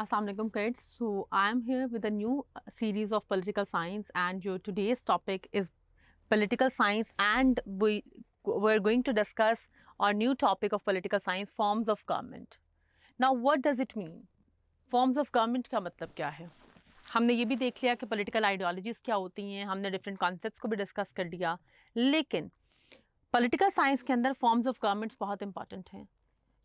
Assalamualaikum kids. So I am here with a new series of political science, and your today's topic is political science, and we're going to discuss our new topic of political science, forms of government. Now what does it mean? Forms of government का मतलब क्या है? हमने ये भी देख लिया कि पॉलिटिकल आइडियोलॉजीज क्या होती हैं, हमने डिफरेंट कॉन्सेप्ट्स को भी डिस्कस कर लिया, लेकिन पॉलिटिकल साइंस के अंदर फॉर्म्स ऑफ गवर्नमेंट्स बहुत इंपॉर्टेंट हैं,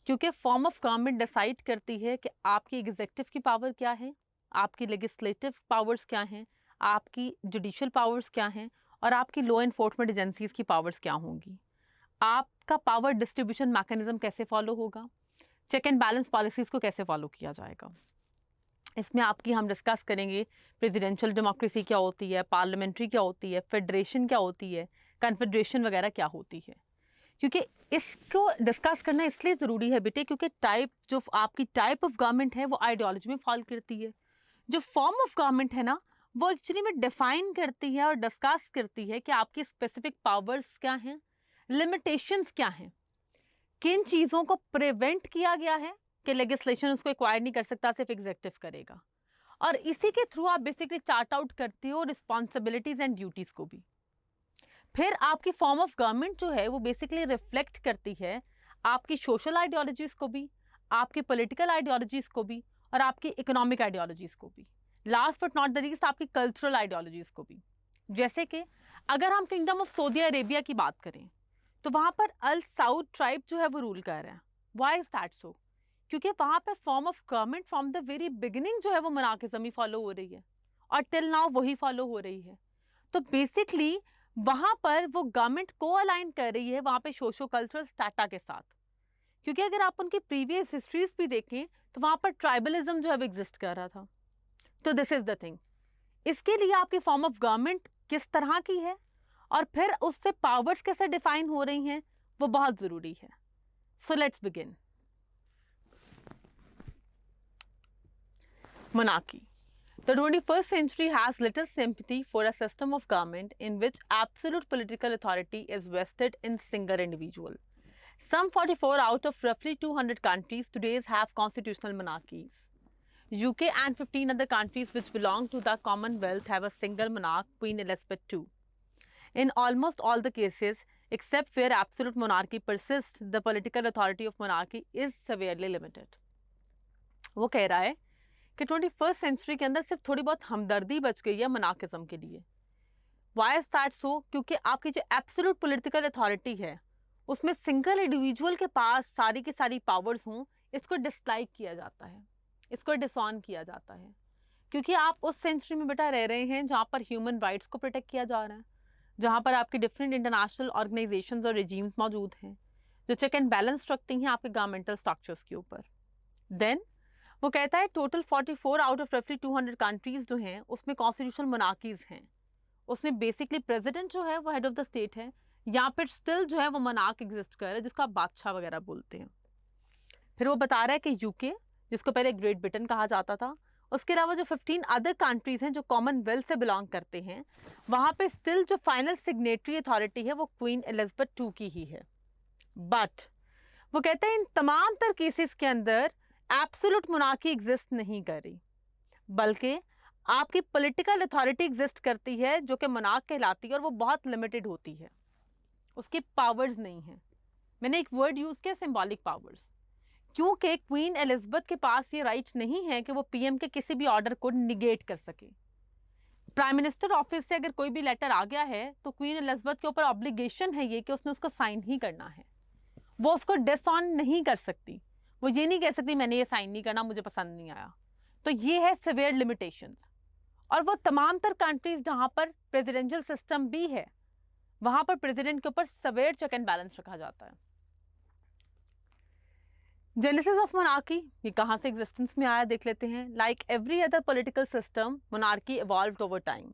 क्योंकि फॉर्म ऑफ गवर्नमेंट डिसाइड करती है कि आपकी एग्जीक्यूटिव की पावर क्या है, आपकी लेजिस्लेटिव पावर्स क्या हैं, आपकी जुडिशियल पावर्स क्या हैं और आपकी लॉ एनफोर्समेंट एजेंसीज की पावर्स क्या होंगी, आपका पावर डिस्ट्रीब्यूशन मैकेनिज्म कैसे फॉलो होगा, चेक एंड बैलेंस पॉलिसीज को कैसे फॉलो किया जाएगा। इसमें आपकी हम डिस्कस करेंगे प्रेसिडेंशियल डेमोक्रेसी क्या होती है, पार्लियामेंट्री क्या होती है, फेडरेशन क्या होती है, कन्फेडरेशन वगैरह क्या होती है। क्योंकि इसको डिस्कस करना इसलिए ज़रूरी है बेटे, क्योंकि जो आपकी टाइप ऑफ गवर्नमेंट है वो आइडियोलॉजी में फॉल करती है। जो फॉर्म ऑफ गवर्नमेंट है ना, वो एक्चुअली में डिफाइन करती है और डिस्कस करती है कि आपकी स्पेसिफिक पावर्स क्या हैं, लिमिटेशंस क्या हैं, किन चीज़ों को प्रिवेंट किया गया है कि लेजिस्लेशन उसको एक्वायर नहीं कर सकता, सिर्फ एग्जीक्यूटिव करेगा। और इसी के थ्रू आप बेसिकली चार्ट आउट करते हो रिस्पॉन्सिबिलिटीज एंड ड्यूटीज को भी। फिर आपकी फॉर्म ऑफ गवर्नमेंट जो है वो बेसिकली रिफ्लेक्ट करती है आपकी सोशल आइडियोलॉजीज को भी, आपकी पॉलिटिकल आइडियोलॉजीज को भी और आपकी इकोनॉमिक आइडियोलॉजीज को भी, last but not the least आपकी कल्चरल आइडियोलॉजीज को भी। जैसे कि अगर हम किंगडम ऑफ सऊदी अरेबिया की बात करें तो वहां पर अल साउद ट्राइब जो है वो रूल कर रहे हैं। Why is that so? क्योंकि वहां पर form of government from the very beginning जो है वो मोनार्किज्म ही फॉलो हो रही है और टिल नाउ वही फॉलो हो रही है। तो बेसिकली वहां पर वो गवर्नमेंट को अलाइन कर रही है वहां पे सोशो कल्चरल स्टाटा के साथ, क्योंकि अगर आप उनकी प्रीवियस हिस्ट्रीज भी देखें तो वहां पर ट्राइबलिज्म जो है वो एग्जिस्ट कर रहा था। तो दिस इज द थिंग। इसके लिए आपकी फॉर्म ऑफ गवर्नमेंट किस तरह की है और फिर उससे पावर्स कैसे डिफाइन हो रही हैं वो बहुत जरूरी है। So let's begin. Monarchy. The 21st century has little sympathy for a system of government in which absolute political authority is vested in single individual. Some 44 out of roughly 200 countries today have constitutional monarchies. UK and 15 other countries which belong to the Commonwealth have a single monarch, Queen Elizabeth II. In almost all the cases, except where absolute monarchy persists, the political authority of monarchy is severely limited. वो कह रहा है कि 21st century के अंदर सिर्फ थोड़ी बहुत हमदर्दी बच गई है मोनार्किज्म के लिए। Why is that so? क्योंकि आपकी जो एब्सोल्यूट पॉलिटिकल अथॉरिटी है उसमें सिंगल इंडिविजुअल के पास सारी की सारी पावर्स हों, इसको डिसलाइक किया जाता है, इसको डिसऑन किया जाता है। क्योंकि आप उस सेंचुरी में बेटा रह रहे हैं जहाँ पर ह्यूमन राइट्स को प्रोटेक्ट किया जा रहा है, जहाँ पर आपकी डिफरेंट इंटरनेशनल ऑर्गेनाइजेशंस और रिजीम्स मौजूद हैं जो चेक एंड बैलेंस रखती हैं आपके गवर्नमेंटल स्ट्रक्चर्स के ऊपर। देन वो कहता है टोटल 44 आउट ऑफ रफली 200 कंट्रीज जो हैं उसमें कॉन्स्टिट्यूशनल मोनार्कीज हैं। उसमें बेसिकली प्रेसिडेंट जो है वो हेड ऑफ द स्टेट है, या फिर स्टिल जो है वो मोनार्क एग्जिस्ट कर रहा है जिसको आप बादशाह वगैरह बोलते हैं। फिर वो बता रहा है कि यूके, जिसको पहले ग्रेट ब्रिटेन कहा जाता था, उसके अलावा जो 15 अदर कंट्रीज हैं जो कॉमनवेल्थ से बिलोंग करते हैं, वहां पे स्टिल जो फाइनल सिग्नेटरी अथॉरिटी है वो क्वीन एलिजाबेथ II की ही है। बट वो कहते हैं इन तमाम तर केसेस के अंदर एब्सोल्यूट मोनार्की एग्जिस्ट नहीं कर रही, बल्कि आपकी पॉलिटिकल अथॉरिटी एग्जिस्ट करती है जो कि मोनार्क कहलाती है और वो बहुत लिमिटेड होती है, उसकी पावर्स नहीं है। मैंने एक वर्ड यूज किया, सिंबॉलिक पावर्स, क्योंकि क्वीन एलिजाबेथ के पास ये राइट नहीं है कि वो पीएम के किसी भी ऑर्डर को निगेट कर सके। प्राइम मिनिस्टर ऑफिस से अगर कोई भी लेटर आ गया है तो क्वीन एलिजाबेथ के ऊपर ऑब्लिगेशन है ये कि उसने उसको साइन ही करना है, वो उसको डिसऑन नहीं कर सकती। वो ये नहीं कह सकती मैंने ये साइन नहीं करना, मुझे पसंद नहीं आया। तो ये है सिवियर लिमिटेशंस। और वो तमाम तर कंट्रीज जहां पर प्रेसिडेंशियल सिस्टम भी है वहां पर प्रेसिडेंट के ऊपर सिवियर चेक एंड बैलेंस रखा जाता है। जेनेसिस ऑफ मोनार्की, ये कहां से एग्जिस्टेंस में आया देख लेते हैं। Like every other political system, monarchy evolved over time.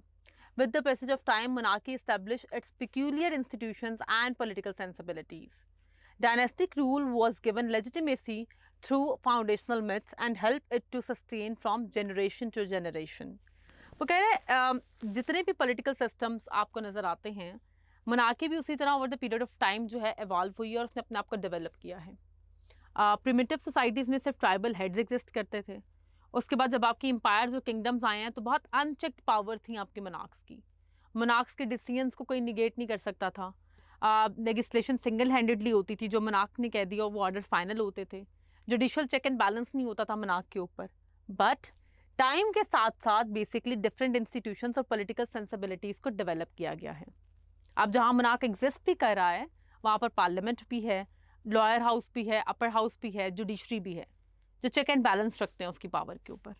With the passage of time, monarchy established its peculiar institutions and political sensibilities. Dynastic rule was given legitimacy through foundational myths and helped it to sustain from generation to generation. वो कह रहे जितने भी political systems आपको नज़र आते हैं, monarchy भी उसी तरह over the period of time जो है evolve हुई है और उसने अपने आप को डेवलप किया है। प्रिमिटिव सोसाइटीज़ में सिर्फ ट्राइबल हेड्स एग्जिस्ट करते थे, उसके बाद जब आपकी एम्पायर जो किंगडम्स आए हैं तो बहुत अनचेक्ड पावर थी आपके मोनार्क्स की। मोनार्क्स के डिसीजंस को कोई निगेट नहीं कर सकता था। लेजिस्लेशन सिंगल हैंडेडली होती थी, जो मोनार्क ने कह दिया वो ऑर्डर फाइनल होते थे। जुडिशियल चेक एंड बैलेंस नहीं होता था मोनार्क के ऊपर। बट टाइम के साथ साथ बेसिकली डिफरेंट इंस्टीट्यूशंस और पॉलिटिकल सेंसिबिलिटीज को डेवलप किया गया है। अब जहां मोनार्क एग्जिस्ट भी कर रहा है वहां पर पार्लियामेंट भी है, लॉयर हाउस भी है, अपर हाउस भी है, जुडिशरी भी है, जो चेक एंड बैलेंस रखते हैं उसकी पावर के ऊपर।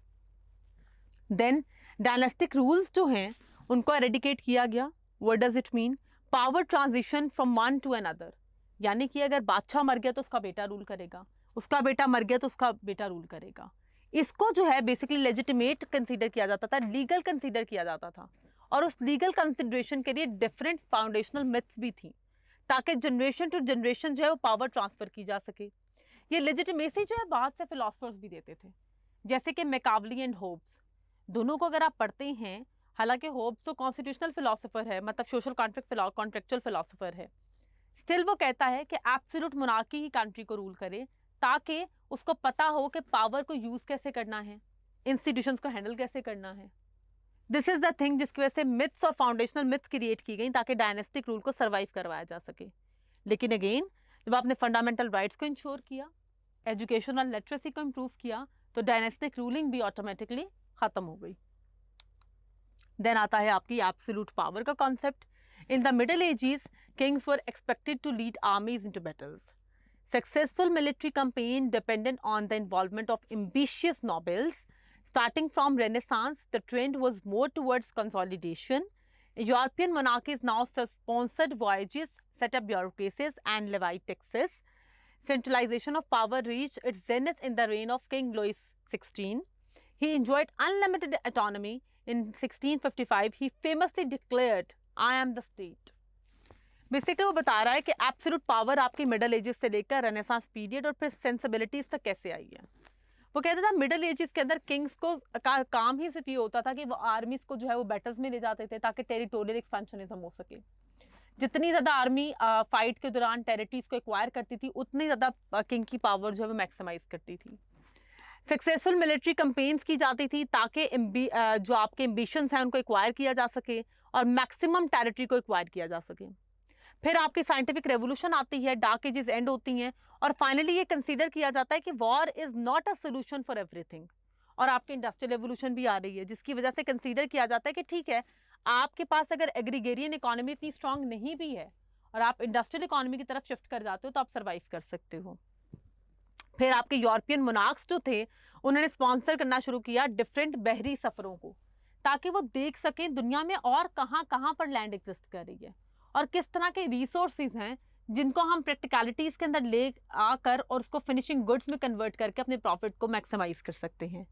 देन डायनेस्टिक रूल्स जो हैं उनको एरेडिकेट किया गया। What does it mean? Power transition from one two another, यानी कि अगर बादशाह मर गया तो उसका बेटा रूल करेगा, उसका बेटा मर गया तो उसका बेटा रूल करेगा। इसको जो है बेसिकली लेजिटिमेट कंसीडर किया जाता था, लीगल कंसीडर किया जाता था। और उस लीगल कंसिडरेशन के लिए डिफरेंट फाउंडेशनल मिथ्स भी थी, ताकि जनरेशन टू जनरेशन जो है वो पावर ट्रांसफर की जा सके। ये लेजिटिमेसी जो है बहुत से फिलोसफर्स भी देते थे, जैसे कि मैकावली एंड होब्स। दोनों को अगर आप पढ़ते हैं, हालांकि होब्स तो कॉन्स्टिट्यूशनल फिलोसोफर है, मतलब सोशल कॉन्ट्रेक्चुअल फिलोसोफर है, स्टिल वो कहता है कि एब्सोल्यूट मोनार्की ही कंट्री को रूल करे, ताकि उसको पता हो कि पावर को यूज कैसे करना है, इंस्टीट्यूशंस को हैंडल कैसे करना है। दिस इज द थिंग जिसकी वजह से मिथ्स और फाउंडेशनल मिथ्स क्रिएट की गई ताकि डायनेस्टिक रूल को सर्वाइव करवाया जा सके। लेकिन अगेन जब आपने फंडामेंटल राइट्स को इंश्योर किया, एजुकेशन और लिटरेसी को इंप्रूव किया, तो डायनेस्टिक रूलिंग भी ऑटोमेटिकली खत्म हो गई। देन आता है आपकी एब्सोल्यूट पावर का concept. In the middle ages kings were expected to lead armies into battles. Successful military campaign depended on the involvement of ambitious nobles. Starting from Renaissance, the trend was more towards consolidation. European monarchies now sponsored voyages, set up bureaucracies, and levied taxes. Centralization of power reached its zenith in the reign of King Louis XVI. He enjoyed unlimited autonomy. In 1655, he famously declared, "I am the state." Basically वो बता रहा है कि absolute power आपकी middle edges से लेकर renaissance period और फिर सेंसिबिलिटीज तक कैसे आई है। वो कहता था मिडल एजेस के अंदर किंग्स को का काम ही सिर्फ ये होता था कि वो आर्मीज को जो है वो बैटल्स में ले जाते थे ताकि टेरिटोरियल एक्सपेंशनिज्म हो सके। जितनी ज़्यादा आर्मी फाइट के दौरान टेरिटरीज को एक्वायर करती थी, उतनी ज़्यादा किंग की पावर जो है वो मैक्सिमाइज करती थी। सक्सेसफुल मिलिट्री कैंपेन्स की जाती थी ताकि जो आपके एम्बिशंस हैं उनको एक्वायर किया जा सके और मैक्सिमम टेरिटरी को एक्वायर किया जा सके। फिर आपकी साइंटिफिक रेवोल्यूशन आती है, डार्क एजेस एंड होती हैं, और फाइनली ये कंसीडर किया जाता है कि war is not a solution for everything. और आपकी इंडस्ट्रियल रेवोल्यूशन भी आ रही है, जिसकी वजह से कंसीडर किया जाता है कि ठीक है, आपके पास अगर एग्रीगेरियन इकोनॉमी इतनी स्ट्रांग नहीं भी है और आप इंडस्ट्रियल इकोनॉमी की तरफ शिफ्ट कर जाते हो तो आप सर्वाइव कर सकते हो। फिर आपके यूरोपियन मोनार्क्स जो थे उन्होंने स्पॉन्सर करना शुरू किया डिफरेंट बहरी सफरों को, ताकि वो देख सकें दुनिया में और कहाँ कहाँ पर लैंड एग्जिस्ट कर रही है और किस तरह के रिसोर्सेज हैं जिनको हम प्रैक्टिकलिटीज़ के अंदर ले आकर और उसको फिनिशिंग गुड्स में कन्वर्ट करके अपने प्रॉफिट को मैक्सिमाइज कर सकते हैं।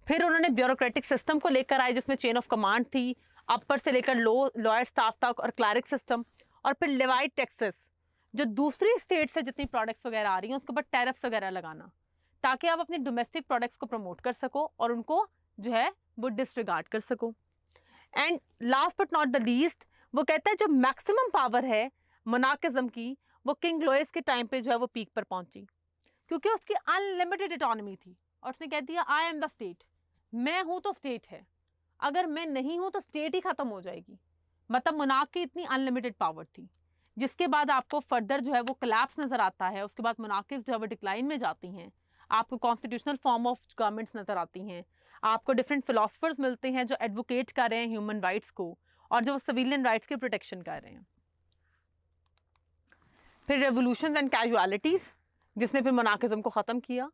फिर उन्होंने ब्यूरोक्रेटिक सिस्टम को लेकर आए जिसमें चेन ऑफ कमांड थी, अपर से लेकर लॉयर स्टाफ तक, और क्लैरिक सिस्टम, और फिर लेवाइड टैक्सेस जो दूसरी स्टेट से जितनी प्रोडक्ट्स वगैरह आ रही हैं उसके ऊपर टैरिफ्स वगैरह लगाना, ताकि आप अपने डोमेस्टिक प्रोडक्ट्स को प्रमोट कर सको और उनको जो है वो डिसरिगार्ड कर सको। And last but not the least, वो कहता है जो मैक्सिमम पावर है मोनार्किज्म की वो किंग लुइस के टाइम पे जो है वो पीक पर पहुंची, क्योंकि उसकी अनलिमिटेड इकोनॉमी थी और उसने कह दिया आई एम द स्टेट, मैं हूं तो स्टेट है, अगर मैं नहीं हूं तो स्टेट ही खत्म हो जाएगी। मतलब मोनार्क की इतनी अनलिमिटेड पावर थी, जिसके बाद आपको फर्दर जो है वो कोलैप्स नजर आता है। उसके बाद मोनार्कीज जो है वो डिक्लाइन में जाती हैं, आपको कॉन्स्टिट्यूशनल फॉर्म ऑफ गवर्नमेंट्स नजर आती हैं, आपको डिफरेंट फिलोसफर्स मिलते हैं जो एडवोकेट कर रहे हैं ह्यूमन राइट्स को और जो सिविलियन राइट्स की प्रोटेक्शन कर रहे हैं। फिर रेवोल्यूशंस एंड कैजुअलिटीज जिसने फिर मोनार्किज्म को ख़त्म किया।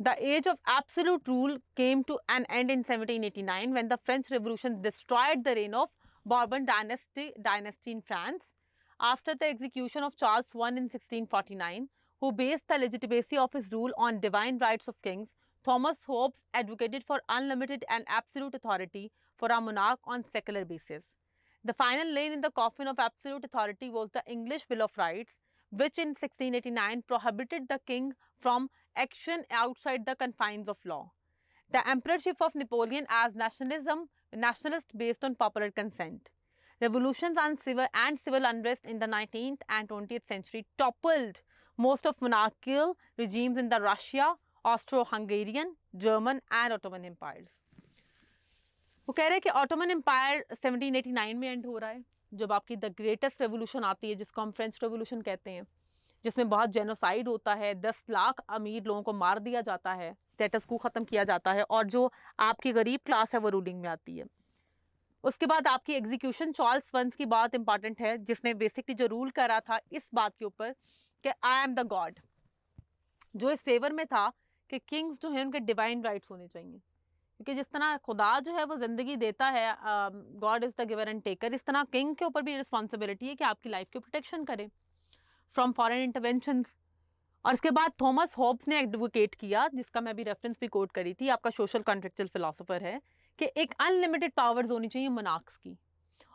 The age of absolute rule came to an end in 1789 when the French revolution destroyed the reign of Bourbon dynasty in France after the execution of Charles I in 1649, who based the legitimacy of his rule on divine rights of kings. Thomas Hobbes advocated for unlimited and absolute authority for a monarch on secular basis. The final nail in the coffin of absolute authority was the English Bill of Rights, which in 1689 prohibited the king from action outside the confines of law. The emperorship of Napoleon as nationalist based on popular consent. Revolutions and civil unrest in the 19th and 20th century toppled most of monarchical regimes in the Russia Austro Hungarian, German and Ottoman empires. वो कह रहे हैं कि Ottoman empire 1789 में and हो रहा है, जब आपकी द ग्रेटेस्ट रेवोल्यूशन आती है, जिसको हम फ्रेंच रेवोल्यूशन कहते हैं, जिसमें बहुत जेनोसाइड होता है, 10 लाख अमीर लोगों को मार दिया जाता है, स्टेटस को ख़त्म किया जाता है, और जो आपकी गरीब क्लास है वो रूलिंग में आती है। उसके बाद आपकी एग्जीक्यूशन, चार्ल्स वंस की बात इंपॉर्टेंट है, जिसने बेसिकली जो रूल करा था इस बात के ऊपर कि आई एम द गॉड, जो इस फेवर में था कि किंग्स जो है उनके डिवाइन राइट्स होने चाहिए, क्योंकि जिस तरह खुदा जो है वो जिंदगी देता है, God is the giver and taker, इस तरह किंग के ऊपर भी रिस्पॉन्सिबिलिटी है कि आपकी लाइफ की प्रोटेक्शन करे फ्रॉम फॉरेन इंटरवेंशंस। और इसके बाद थॉमस होब्स ने एडवोकेट किया, जिसका मैं भी रेफरेंस भी कोट करी थी, आपका सोशल कॉन्ट्रेक्चुअल फिलोसोफर है, कि एक अनलिमिटेड पावर्स होनी चाहिए मोनार्क्स की,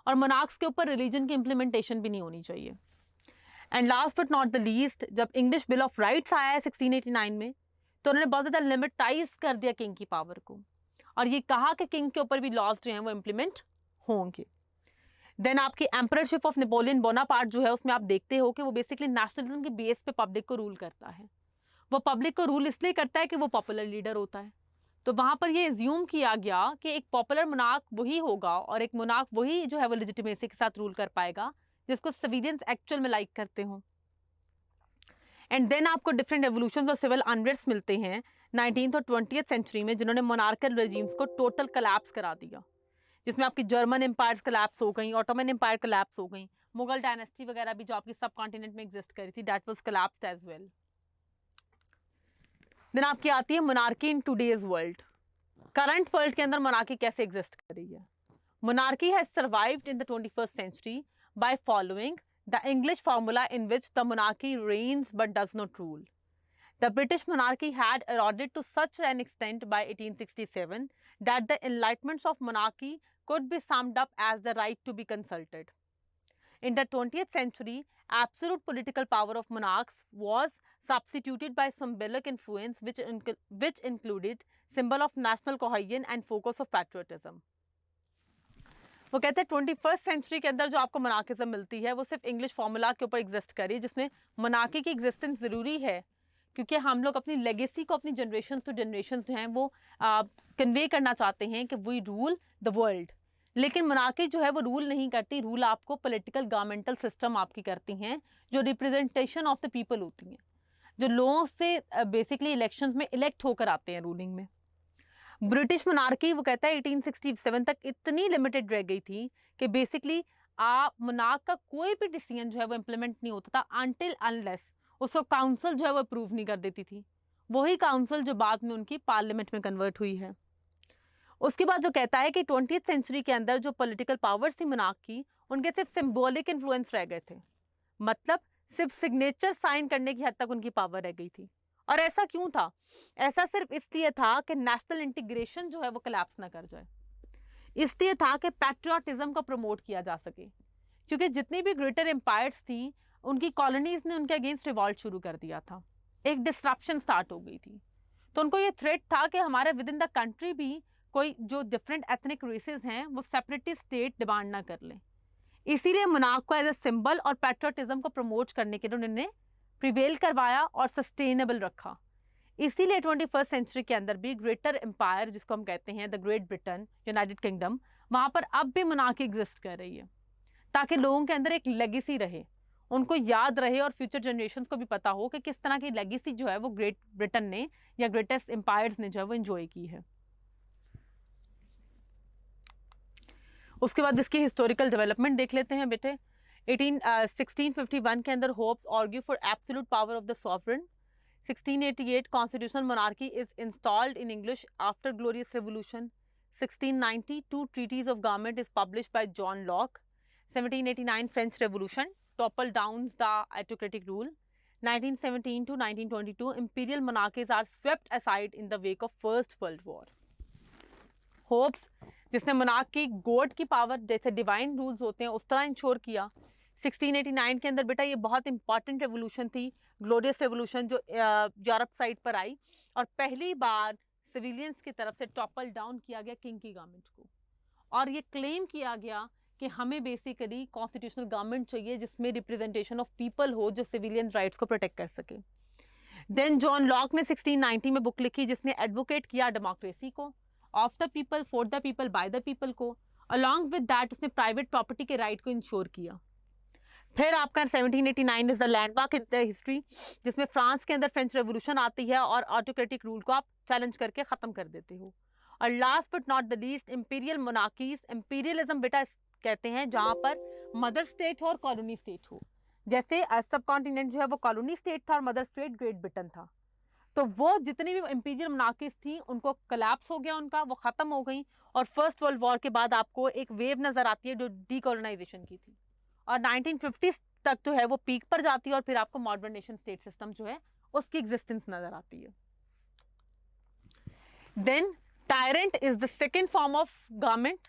और मोनार्क्स के ऊपर रिलीजन की इंप्लीमेंटेशन भी नहीं होनी चाहिए। And last but not the least, जब इंग्लिश बिल ऑफ राइट्स आया है 1689 में, तो उन्होंने बहुत ज़्यादा लिमिटाइज कर दिया किंग की पावर को, और ये कहा कि किंग के ऊपर भी लॉज जो हैं वो इम्प्लीमेंट होंगे। देन आपकी एम्पररशिप ऑफ नेपोलियन बोनापार्ट जो है, उसमें आप देखते हो कि वो बेसिकली नेशनलिज्म के बेस पे पब्लिक को रूल करता है। वो पब्लिक को रूल इसलिए करता है कि वो पॉपुलर लीडर होता है, तो वहां पर ये एज्यूम किया गया कि एक पॉपुलर मोनार्क वही होगा, और एक मोनार्क वही जो है वो लेजिटिमेसी के साथ रूल कर पाएगा जिसको सिविलियंस एक्चुअल में लाइक करते हो। एंड देन आपको डिफरेंट एवोल्यूशंस और सिविल अनरेस्ट मिलते हैं 19th और 20th सेंचुरी में, जिन्होंने मोनार्कल रेजिम्स को टोटल कोलैप्स करा दिया, जिसमें आपकी जर्मन एम्पायर्स कोलैप्स हो गई, ऑटोमन एम्पायर कोलैप्स हो गई, मुगल डायनेस्टी वगैरह भी जो आपकी सब कॉन्टिनेंट में एग्जिस्ट करी थी, that was collapsed as well. Then आपकी आती है monarchy in today's world. Current world के अंदर मोनार्की कैसे एग्जिस्ट कर रही है? Monarchy has survived in the 21st century by following the English formula in which the monarchy reigns but does not rule. The British monarchy had eroded to such an extent by 1867 that the enlightenments of monarchy could be summed up as the right to be consulted. In the 20th century, absolute political power of monarchs was substituted by symbolic influence which included symbol of national cohesion and focus of patriotism. वो कहते हैं 21st century के अंदर जो आपको मोनार्किज्म मिलती है वो सिर्फ इंग्लिश फार्मूला के ऊपर एग्जिस्ट कर रही है, जिसमें मोनार्की की एग्जिस्टेंस ज़रूरी है, क्योंकि हम लोग अपनी लेगेसी को अपनी जनरेशन टू जनरेशन जो हैं वो कन्वे करना चाहते हैं कि वी रूल द वर्ल्ड। लेकिन मोनार्की जो है वो रूल नहीं करती, रूल आपको पॉलिटिकल गवर्नमेंटल सिस्टम आपकी करती हैं, जो रिप्रेजेंटेशन ऑफ द पीपल होती हैं, जो लोगों से बेसिकली इलेक्शंस में इलेक्ट होकर आते हैं रूलिंग में। ब्रिटिश मोनार्की वो कहता है 1867 तक इतनी लिमिटेड रह गई थी कि बेसिकली आप मोनार्क का कोई भी डिसीजन जो है वो इम्प्लीमेंट नहीं होता था अनटिल अनलेस उसको काउंसिल जो है वो अप्रूव नहीं कर देती थी, वही काउंसिल जो बाद में उनकी पार्लियामेंट में कन्वर्ट हुई है। उसके बाद वो कहता है कि 20th सेंचुरी के अंदर जो पॉलिटिकल पावर्स थी मोनार्क की, उनके सिर्फ सिंबॉलिक इन्फ्लुएंस रह गए थे, मतलब सिर्फ सिग्नेचर साइन करने की हद तक उनकी पावर रह गई थी। और ऐसा क्यों था? ऐसा सिर्फ इसलिए था कि नेशनल इंटीग्रेशन जो है वो कोलैप्स ना कर जाए, इसलिए था कि पैट्रियोटिज्म को प्रमोट किया जा सके, क्योंकि जितनी भी ग्रेटर एम्पायर्स थी उनकी कॉलोनीज ने उनके अगेंस्ट रिवॉल्ट शुरू कर दिया था, एक डिस्ट्रप्शन स्टार्ट हो गई थी, तो उनको ये थ्रेट था कि हमारे विद इन द कंट्री भी कोई जो डिफरेंट एथनिक रेसेस हैं वो सेपरेटिस्ट स्टेट डिमांड ना कर लें। इसीलिए मोनार्क को एज ए सिंबल और पैट्रियोटिज्म को प्रमोट करने के लिए उन्होंने प्रिवेल करवाया और सस्टेनेबल रखा। इसीलिए 21st सेंचुरी के अंदर भी ग्रेटर एम्पायर जिसको हम कहते हैं the great Britain, United kingdom, वहाँ पर अब भी मोनार्की एग्जिस्ट कर रही है, ताकि लोगों के अंदर एक लेगेसी रहे, उनको याद रहे और फ्यूचर जनरेशंस को भी पता हो कि किस तरह की लेगेसी जो है वो ग्रेट ब्रिटेन ने या ग्रेटेस्ट एम्पायर्स ने जो है वो एंजॉय की है। उसके बाद इसकी हिस्टोरिकल डेवलपमेंट देख लेते हैं बेटे। 1651 के अंदर Hobbes argue for absolute power of the sovereign. 1688 constitutional monarchy is installed in English after glorious revolution. 1690 two treatises of government is published by John Locke. 1789 French revolution toppled down the autocratic rule. 1917 to 1922 imperial monarchies are swept aside in the wake of First World War. Hopes जिसने monarch की God की power जैसे divine rules होते हैं उस तरह ensure किया। 1689 के अंदर बेटा ये बहुत इंपॉर्टेंट रेवोल्यूशन थी, ग्लोरियस रेवोल्यूशन, जो यूरोप साइड पर आई और पहली बार सिविलियंस की तरफ से टॉपल डाउन किया गया किंग की गवर्नमेंट को, और ये क्लेम किया गया कि हमें बेसिकली कॉन्स्टिट्यूशनल गवर्नमेंट चाहिए जिसमें रिप्रेजेंटेशन ऑफ पीपल हो, जो सिविलियन राइट्स को प्रोटेक्ट कर सके। देन जॉन लॉक ने 1690 में बुक लिखी जिसने एडवोकेट किया डेमोक्रेसी को, of the people, for the people, by the people को। अलॉन्ग विद दैट उसने प्राइवेट प्रॉपर्टी के राइट को इंश्योर किया। फिर आपका 1789 is the landmark in the history, जिसमें फ्रांस के अंदर फ्रेंच रेवोल्यूशन आती है और ऑटोक्रेटिक रूल को आप चैलेंज करके खत्म कर देते हो। और last but not the least imperial monarchies. Imperialism बेटा कहते हैं जहां पर मदर स्टेट हो और कॉलोनी स्टेट हो। जैसे सब कॉन्टिनेंट जो है वो कॉलोनी स्टेट था और मदर स्टेट ग्रेट ब्रिटेन था। तो वो जितनी भी इंपीरियल मोनार्कीज थी उनको कोलैप्स हो गया, उनका वो खत्म हो गई। और फर्स्ट वर्ल्ड वॉर के बाद आपको एक वेव नजर आती है जो डीकोलोनाइजेशन की थी, और 1950 तक जो है वो पीक पर जाती है, और फिर आपको मॉडर्न नेशन स्टेट सिस्टम जो है उसकी एग्जिस्टेंस नजर आती है। Then tyrant is the second form of government.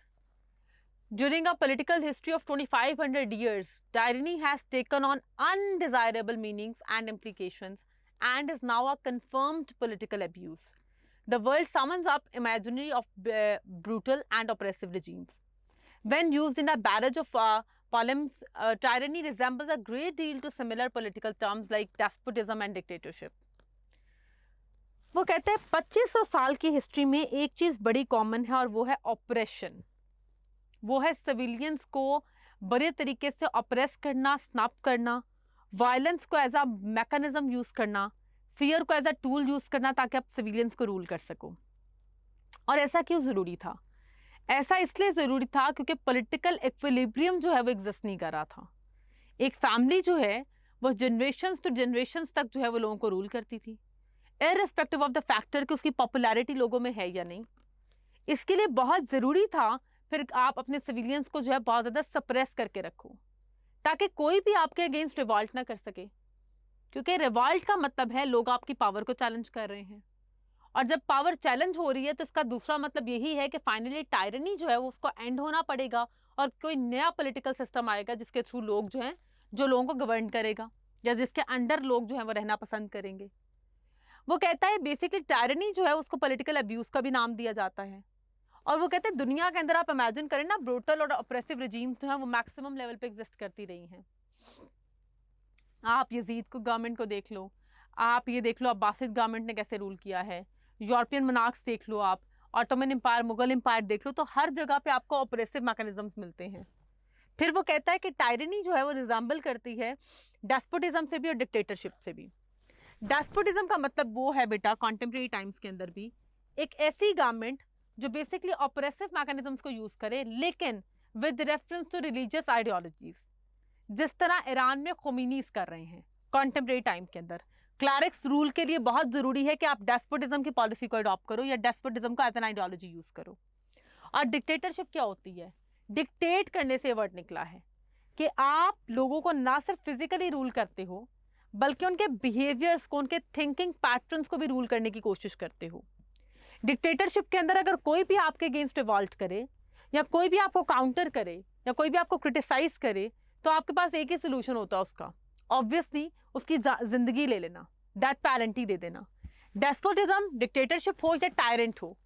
During a political history of 2500 years, tyranny has taken on undesirable meanings and implications and is now a confirmed political abuse. The world summons up imaginary of brutal and oppressive regimes. When used in a barrage of poems, tyranny resembles a great deal to similar political terms like despotism and dictatorship. वो कहते हैं 2500 साल की history में एक चीज बड़ी common है और वो है ऑपरेशन। वो है सिविलियंस को बड़े तरीके से ऑपरेस करना, स्नप करना, वायलेंस को एज अ मैकेनिज्म यूज करना, फियर को एज अ टूल यूज करना ताकि आप सिविलियंस को रूल कर सको। और ऐसा क्यों जरूरी था? ऐसा इसलिए जरूरी था क्योंकि पॉलिटिकल इक्विलिब्रियम जो है वो एग्जिस्ट नहीं कर रहा था। एक फैमिली जो है वो जनरेशंस टू जनरेशंस तक जो है वो लोगों को रूल करती थी, इररिस्पेक्टिव ऑफ द फैक्टर कि उसकी पॉपुलैरिटी लोगों में है या नहीं। इसके लिए बहुत जरूरी था फिर आप अपने सिविलियंस को जो है बहुत ज़्यादा सप्रेस करके रखो ताकि कोई भी आपके अगेंस्ट रिवॉल्ट ना कर सके, क्योंकि रिवॉल्ट का मतलब है लोग आपकी पावर को चैलेंज कर रहे हैं, और जब पावर चैलेंज हो रही है तो इसका दूसरा मतलब यही है कि फाइनली टायरनी जो है वो उसको एंड होना पड़ेगा और कोई नया पॉलिटिकल सिस्टम आएगा जिसके थ्रू लोग जो हैं जो लोगों को गवर्न करेगा या जिसके अंडर लोग जो है वो रहना पसंद करेंगे। वो कहता है बेसिकली टायरनी जो है उसको पॉलिटिकल अब्यूज का भी नाम दिया जाता है। और वो कहते हैं दुनिया के अंदर आप इमेजिन करें ना, ब्रूटल और ऑप्रेसिव रिजीम्स जो है वो मैक्सिमम लेवल पे एग्जिस्ट करती रही हैं। आप यजीद को गवर्नमेंट को देख लो, आप ये देख लो अब्बासिद गवर्नमेंट ने कैसे रूल किया है, यूरोपियन मोनार्क्स देख लो, आप ऑटोमन एम्पायर, मुगल एम्पायर देख लो, तो हर जगह पे आपको ऑपरेसिव मैकेनिज्म्स मिलते हैं। फिर वो कहता है कि टायरनी जो है वो रिजेंबल करती है डेस्पोटिज्म से भी और डिक्टेटरशिप से भी। डेस्पोटिज्म का मतलब वो है बेटा कॉन्टेम्प्रेरी टाइम्स के अंदर भी एक ऐसी गवर्नमेंट जो बेसिकली ऑपरेसिव मैकेनिज्म्स को यूज करे लेकिन with reference to religious ideologies, जिस तरह ईरान में खोमीनीस कर रहे हैं कॉन्टेम्प्रेरी टाइम के अंदर। क्लैरिक्स रूल के लिए बहुत जरूरी है कि आप डेस्पोटिज्म की पॉलिसी को अडॉप्ट करो या डेस्पोटिज्म को एज एन आइडियोलॉजी यूज करो। और डिक्टेटरशिप क्या होती है? डिक्टेट करने से वर्ड निकला है कि आप लोगों को ना सिर्फ फिजिकली रूल करते हो बल्कि उनके बिहेवियर्स को, उनके थिंकिंग पैटर्न्स को भी रूल करने की कोशिश करते हो। डिक्टेटरशिप के अंदर अगर कोई भी आपके अगेंस्ट रिवॉल्ट करे या कोई भी आपको काउंटर करे या कोई भी आपको क्रिटिसाइज करे तो आपके पास एक ही सोल्यूशन होता है उसका, ऑब्वियसली उसकी जिंदगी ले लेना, डेथ पेनल्टी दे देना। डेस्पोटिज्म, डिक्टेटरशिप हो या टायरेंट हो,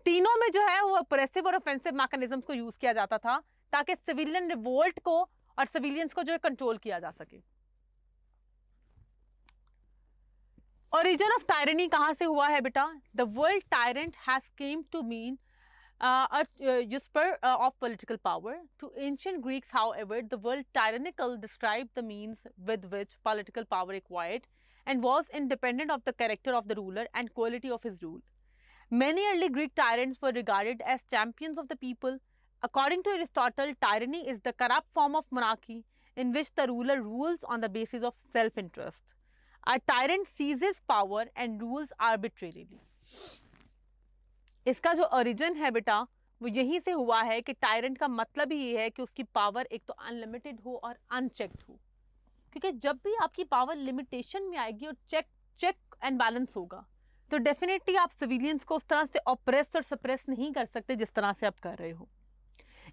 तीनों में जो है वो ऑपरेसिव और ऑफेंसिव मैकेनिज्म्स को यूज किया जाता था ताकि सिविलियन रिवोल्ट को और सिविलियंस को जो है कंट्रोल किया जा सके। ओरिजिन ऑफ टायरनी कहाँ से हुआ है बेटा? The world tyrant has come to mean a usurper of political power. To ancient Greeks, however, the word tyrannical described the means with which political power acquired and was independent of the character of the ruler and quality of his rule. Many early Greek tyrants were regarded as champions of the people. According to Aristotle, tyranny is the corrupt form of monarchy in which the ruler rules on the basis of self-interest. A tyrant seizes power and rules arbitrarily. इसका जो origin है बेटा वो यहीं से हुआ है कि टायरेंट का मतलब ही ये है कि उसकी पावर एक तो अनलिमिटेड हो और अनचेक्ड हो, क्योंकि जब भी आपकी पावर लिमिटेशन में आएगी और चेक एंड बैलेंस होगा तो डेफिनेटली आप सिविलियंस को उस तरह से ऑपरेस और सप्रेस नहीं कर सकते जिस तरह से आप कर रहे हो।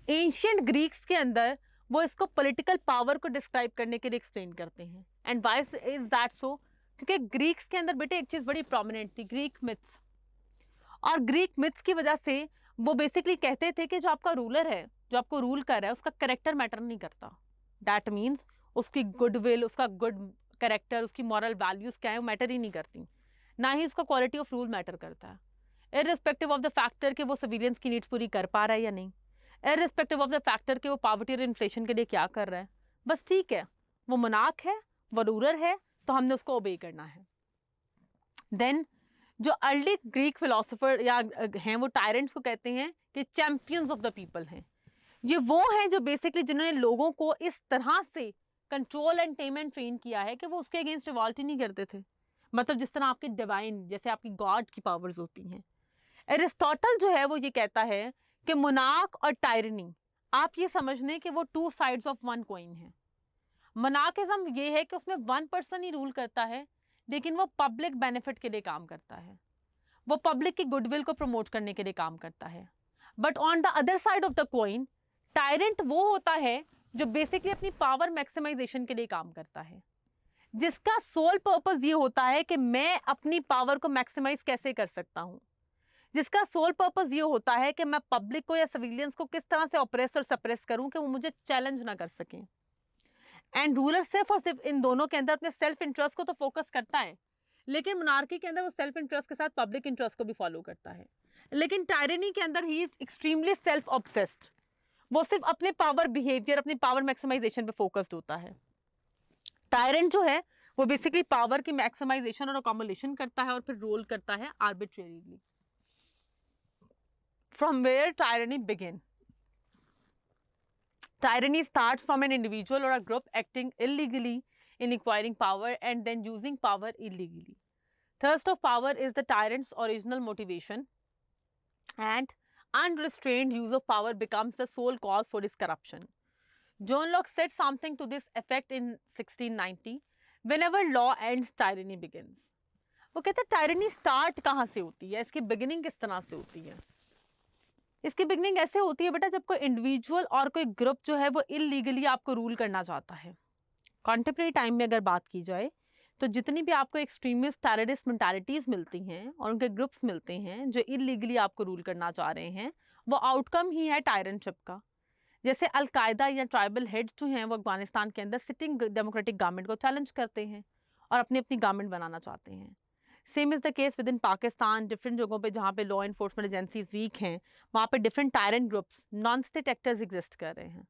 एंशिएंट ग्रीक्स के अंदर वो इसको पॉलिटिकल पावर को डिस्क्राइब करने के लिए एक्सप्लेन करते हैं। And why is that so? क्योंकि ग्रीक्स के अंदर बेटे एक चीज बड़ी प्रोमिनेंट थी, ग्रीक मिथ्स। और ग्रीक मिथ्स की वजह से वो बेसिकली कहते थे कि जो आपका रूलर है, जो आपको रूल कर रहा है, उसका कैरेक्टर मैटर नहीं करता। दैट मीन्स उसकी गुडविल, उसका गुड कैरेक्टर, उसकी मॉरल वैल्यूज़ क्या है, वो मैटर ही नहीं करती, ना ही उसका क्वालिटी ऑफ रूल मैटर करता है। इररिस्पेक्टिव ऑफ द फैक्टर कि वो सिविलियंस की नीड्स पूरी कर पा रहा है या नहीं, इररिस्पेक्टिव ऑफ द फैक्टर कि वो पॉवर्टी और इन्फ्लेशन के लिए क्या कर रहा है, बस ठीक है, वो मोनार्क है, वो रूलर है, तो हमने उसको ओबे करना है। देन जो अर्ली ग्रीक फिलोसोफर या हैं वो टायरेंट्स को कहते हैं कि चैंपियंस ऑफ द पीपल हैं। ये वो हैं जो बेसिकली जिन्होंने लोगों को इस तरह से control and time and train किया है कि वो उसके अगेंस्ट रिवॉल्ट ही नहीं करते थे। मतलब जिस तरह आपकी डिवाइन, जैसे आपकी गॉड की पावर्स होती हैं। एरिस्टोटल जो है वो ये कहता है कि मोनार्क और टायरनी, आप ये समझने कि वो two sides of one coin है। मोनार्किज्म ये है कि उसमें वन पर्सन ही रूल करता है, लेकिन वो पब्लिक बेनिफिट के लिए काम करता है, वो पब्लिक की गुडविल को प्रमोट करने के लिए काम करता है। But on the other side of the coin, tyrant वो होता है जो बेसिकली अपनी पावर मैक्सिमाइजेशन के लिए काम करता है, जिसका सोल पर्पस ये होता है कि मैं अपनी पावर को मैक्सिमाइज कैसे कर सकता हूँ, जिसका सोल पर्पस ये होता है कि मैं पब्लिक को या सिविलियंस को किस तरह से ऑपरेस और सप्रेस करूं कि वो मुझे चैलेंज ना कर सकें। एंड रूलर सिर्फ और सिर्फ इन दोनों के अंदर अपने सेल्फ इंटरेस्ट को तो फोकस करता है, लेकिन मोनार्की के अंदर वो सेल्फ इंटरेस्ट के साथ पब्लिक इंटरेस्ट को भी फॉलो करता है। लेकिन टायरनी के अंदर he is extremely self obsessed, वो सिर्फ अपने पावर बिहेवियर, अपनी पावर मैक्सिमाइजेशन पे फोकस्ड होता है। टायरेंट जो है वो बेसिकली पावर की मैक्सिमाइजेशन और अकोमोलेशन करता है और फिर रोल करता है arbitrarily. From where tyranny begin? Tyranny starts from an individual or a group acting illegally in acquiring power and then using power illegally. Thirst of power is the tyrant's original motivation, and unrestrained use of power becomes the sole cause for its corruption. John Locke said something to this effect in 1690. Whenever law ends, tyranny begins. वो कहते हैं tyranny start कहाँ से होती है, इसकी beginning किस तरह से होती है। इसकी बिगनिंग ऐसे होती है बेटा, जब कोई इंडिविजुअल और कोई ग्रुप जो है वो इलीगली आपको रूल करना चाहता है। कॉन्टेम्परेरी टाइम में अगर बात की जाए तो जितनी भी आपको एक्सट्रीमिस्ट टेररिस्ट मेंटालिटीज़ मिलती हैं और उनके ग्रुप्स मिलते हैं जो इलीगली आपको रूल करना चाह रहे हैं, वो आउटकम ही है टायरेंटशिप का। जैसे अलकायदा या ट्राइबल हेड जो हैं वो अफगानिस्तान के अंदर सिटिंग डेमोक्रेटिक गवर्नमेंट को चैलेंज करते हैं और अपनी अपनी गवर्नमेंट बनाना चाहते हैं। Same is the case with in Pakistan. Different जगहों पे जहाँ पे लॉ इन्फोर्समेंट एजेंसीज वीक हैं, वहाँ पे different tyrant groups, non state actors exist कर रहे हैं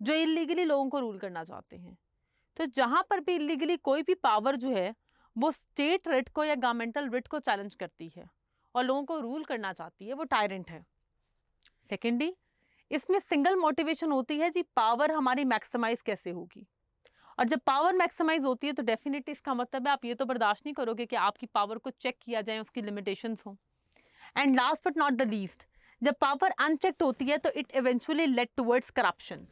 जो इलीगली लोगों को रूल करना चाहते हैं। तो जहाँ पर भी इलीगली कोई भी पावर जो है वो स्टेट रिट को या गवर्नमेंटल रिट को चैलेंज करती है और लोगों को रूल करना चाहती है, वो टायरेंट है। सेकेंडली, इसमें सिंगल मोटिवेशन होती है जी, पावर हमारी मैक्सिमाइज कैसे होगी। और जब पावर मैक्सिमाइज होती है तो डेफिनेटली इसका मतलब है आप ये तो बर्दाश्त नहीं करोगे कि आपकी पावर को चेक किया जाए, उसकी लिमिटेशंस हों। And last but not the least, जब पावर अनचेक्ड होती है तो it eventually lead towards corruption.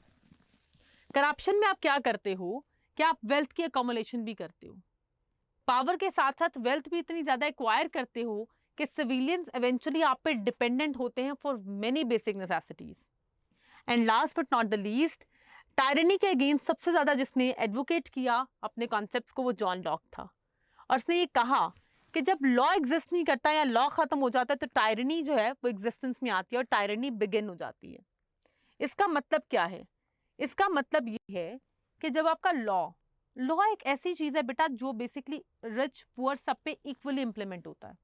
Corruption में आप क्या करते हो कि आप वेल्थ की अकोमोलेशन भी करते हो, पावर के साथ साथ वेल्थ भी इतनी ज़्यादा एक्वायर करते हो कि सिविलियंस इवेंचुअली आप पे डिपेंडेंट होते हैं for many basic necessities. And last but not the least, tyranny के अगेंस्ट सबसे ज़्यादा जिसने एडवोकेट किया अपने कॉन्सेप्ट्स को वो जॉन लॉक था। और उसने ये कहा कि जब लॉ एग्जिस्ट नहीं करता या लॉ ख़त्म हो जाता है तो टायरनी जो है वो एग्जिस्टेंस में आती है और टायरनी बिगिन हो जाती है। इसका मतलब क्या है? इसका मतलब ये है कि जब आपका लॉ एक ऐसी चीज़ है बेटा जो बेसिकली रिच पुअर सब पे इक्वली इम्प्लीमेंट होता है,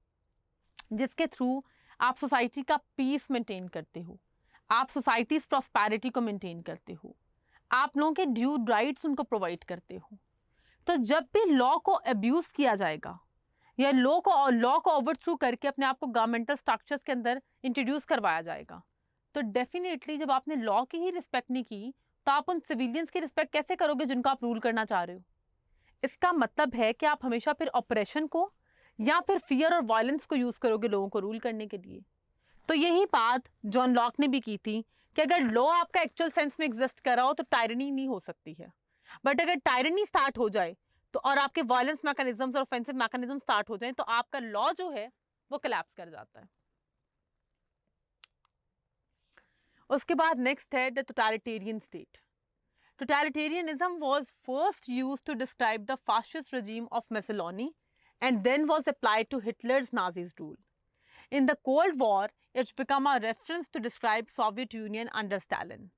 जिसके थ्रू आप सोसाइटी का पीस मेंटेन करते हो, आप सोसाइटीज़ प्रॉस्पेरिटी को मेंटेन करते हो, आप लोगों के ड्यू राइट्स उनको प्रोवाइड करते हो। तो जब भी लॉ को अब्यूज़ किया जाएगा या लॉ को ओवरथ्रू करके अपने आप को गवर्नमेंटल स्ट्रक्चर्स के अंदर इंट्रोड्यूस करवाया जाएगा, तो डेफिनेटली जब आपने लॉ की ही रिस्पेक्ट नहीं की तो आप उन सिविलियंस की रिस्पेक्ट कैसे करोगे जिनको आप रूल करना चाह रहे हो। इसका मतलब है कि आप हमेशा फिर ऑपरेशन को या फिर फियर और वायलेंस को यूज़ करोगे लोगों को रूल करने के लिए। तो यही बात जॉन लॉक ने भी की थी कि अगर लॉ आपका एक्चुअल सेंस में एग्जिस्ट कर रहा हो तो टायरनी नहीं हो सकती है, बट अगर टायरनी स्टार्ट हो जाए तो और आपके वायलेंस मैकेनिज्म्स और ऑफेंसिव मैकेनिज्म स्टार्ट हो जाए तो आपका लॉ जो है वो कोलैप्स कर जाता है। उसके बाद नेक्स्ट है the totalitarian state. Totalitarianism was first used to describe the fascist regime of Mussolini and then was applied to Hitler's Nazi rule. In the Cold War, it's become a reference to describe Soviet Union under Stalin.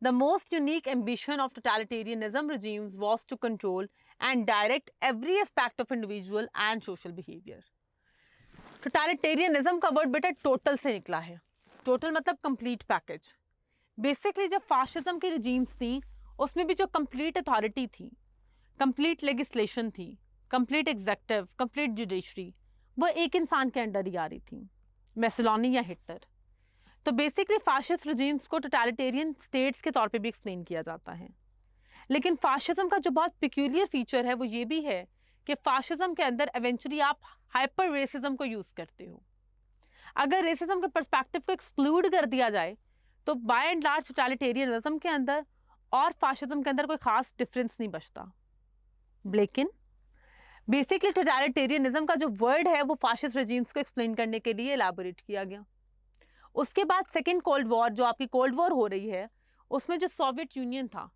The most unique ambition of totalitarianism regimes was to control and direct every aspect of individual and social behavior. Totalitarianism का word बेटा total से निकला है. Total मतलब complete package. Basically जब fascism की regimes थी उसमें भी जो कंप्लीट अथॉरिटी थी, कंप्लीट लेजिस्लेशन थी, कंप्लीट एग्जेक्टिव, कंप्लीट जुडिशरी, वो एक इंसान के अंडर ही आ रही थी, मेसोलिनी या हिटलर. तो बेसिकली फाशिस्ट रिजीम्स को टोटलिटेरियन स्टेट्स के तौर पे भी एक्सप्लेन किया जाता है. लेकिन फाशिज्म का जो बहुत पिक्यूलियर फीचर है वो ये भी है कि फाशिज्म के अंदर एवेंचुअली आप हाइपर रेसिज्म को यूज़ करते हो. अगर रेसिज्म के पर्सपेक्टिव को एक्सक्लूड कर दिया जाए तो बाय एंड लार्ज टोटलिटेरियनिज्म के अंदर और फाशिज्म के अंदर कोई खास डिफरेंस नहीं बचता. लेकिन बेसिकली टोटलिटेरियनिज्म का जो वर्ड है वो फाशिस्ट रेजिम्स को एक्सप्लेन करने के लिए एलैबोरेट किया गया. उसके बाद सेकेंड कोल्ड वॉर, जो आपकी कोल्ड वॉर हो रही है, उसमें जो सोवियत यूनियन था,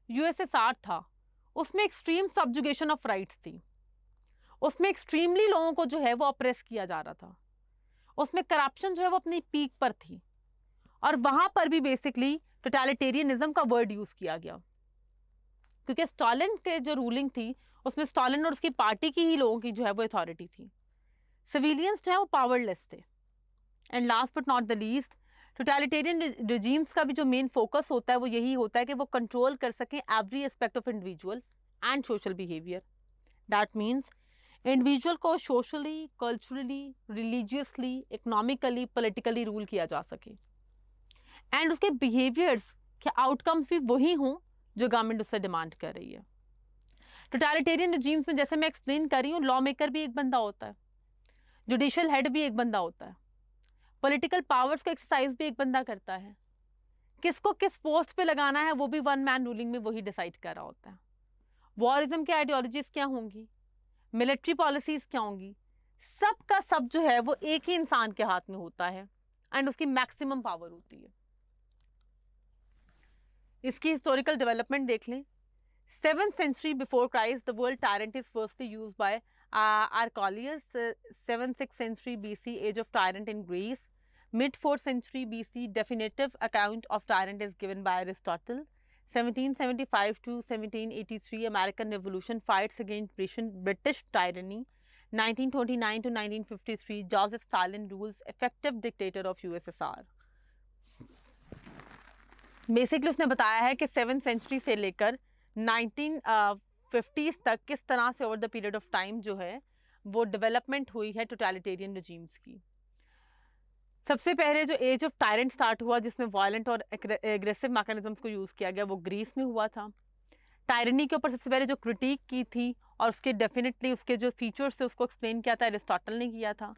यूएसएसआर था, उसमें एक्सट्रीम सब्जुगेशन ऑफ राइट्स थी. उसमें एक्सट्रीमली लोगों को जो है वो ऑप्रेस किया जा रहा था. उसमें करप्शन जो है वो अपनी पीक पर थी. और वहां पर भी बेसिकली टोटलिटेरियनिज्म का वर्ड यूज किया गया, क्योंकि स्टालिन के जो रूलिंग थी उसमें स्टालिन और उसकी पार्टी की ही लोगों की जो है वो अथॉरिटी थी. सिविलियंस जो है वो पावरलेस थे. And last but not the least, totalitarian regimes का भी जो मेन फोकस होता है वो यही होता है कि वो कंट्रोल कर सकें every aspect of individual and social behaviour. That means individual को socially, culturally, religiously, economically, politically rule किया जा सके एंड उसके बिहेवियर्स के आउटकम्स भी वही हों जो गवर्नमेंट उससे डिमांड कर रही है. टोटलिटेरियन रिजीम्स में जैसे मैं एक्सप्लेन कर रही हूँ, लॉ मेकर भी एक बंदा होता है, जुडिशियल हेड भी एक बंदा होता है, पॉलिटिकल पावर्स को एक्सरसाइज भी एक बंदा करता है, किसको किस पोस्ट पे लगाना है वो भी वन मैन रूलिंग में वही डिसाइड कर रहा होता है. वॉरिज्म की आइडियोलॉजीज क्या होंगी, मिलिट्री पॉलिसीज क्या होंगी, सब का सब जो है वो एक ही इंसान के हाथ में होता है एंड उसकी मैक्सिमम पावर होती है. इसकी हिस्टोरिकल डेवलपमेंट देख लें. 7th century before Christ, the word tyrant is firstly used by Archelaus. 7th-6th century BC, age of tyrant in Greece. Mid 4th century BC, definitive account of tyrant is given by Aristotle. 1775 to 1783, American Revolution fights against British tyranny. 1929 to 1953, Joseph Stalin rules, effective dictator of USSR. Basically उसने बताया है कि 7th century से लेकर 1950s तक किस तरह से over the period of time जो है वो डेवलपमेंट हुई है टोटलिटेरियन रिजीम्स की. सबसे पहले जो एज ऑफ टायरेंट स्टार्ट हुआ जिसमें वायलेंट और एग्रेसिव मैकेनिज्म्स को यूज़ किया गया वो ग्रीस में हुआ था. टायरनी के ऊपर सबसे पहले जो क्रिटिक की थी और उसके डेफिनेटली उसके जो फीचर्स थे उसको एक्सप्लेन किया था एरिस्टोटल ने किया था.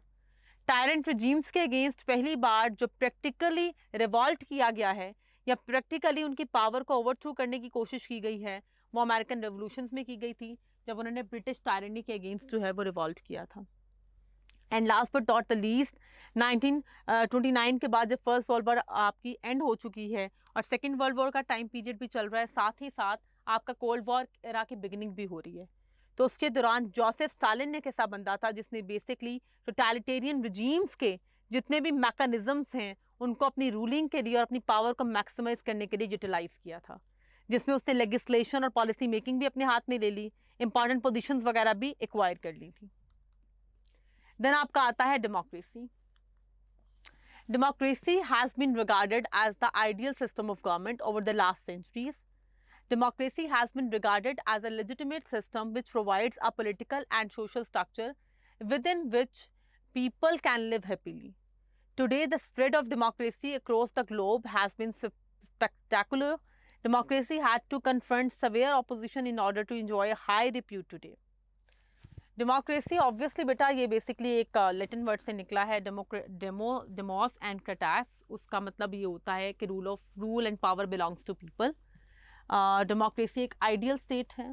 टायरेंट रिजीम्स के अगेंस्ट पहली बार जो प्रैक्टिकली रिवॉल्ट किया गया है या प्रैक्टिकली उनकी पावर को ओवरथ्रो करने की कोशिश की गई है वो अमेरिकन रेवोल्यूशंस में की गई थी, जब उन्होंने ब्रिटिश टायरनी के अगेंस्ट जो है वो रिवॉल्ट किया था. And last but not the least, 1929 के बाद जब फर्स्ट वर्ल्ड वॉर आपकी एंड हो चुकी है और सेकेंड वर्ल्ड वॉर का टाइम पीरियड भी चल रहा है, साथ ही साथ आपका कोल्ड वॉर एरा की बिगिनिंग भी हो रही है. तो उसके दौरान जोसेफ स्टालिन एक ऐसा बंदा था जिसने बेसिकली टोटलिटेरियन रिजीम्स के जितने भी मैकेनिज्म्स हैं उनको अपनी रूलिंग के लिए और अपनी पावर को मैक्सिमाइज करने के लिए यूटिलाइज किया था, जिसमें उसने लेजिस्लेशन और पॉलिसी मेकिंग भी अपने हाथ में ले ली, इंपॉर्टेंट पोजीशंस वगैरह भी एक्वायर कर ली थी. देन आपका आता है democracy. Democracy has been regarded as the ideal system of government over the last centuries. Democracy has been regarded as a legitimate system which provides a political and social structure within which people can live happily. Today, the spread of democracy across the globe has been spectacular. Democracy had to confront severe opposition in order to enjoy a high repute today. Democracy obviously बेटा ये basically एक Latin word से निकला है, demos and kratos. उसका मतलब ये होता है कि rule and power belongs to people. Democracy एक आइडियल स्टेट है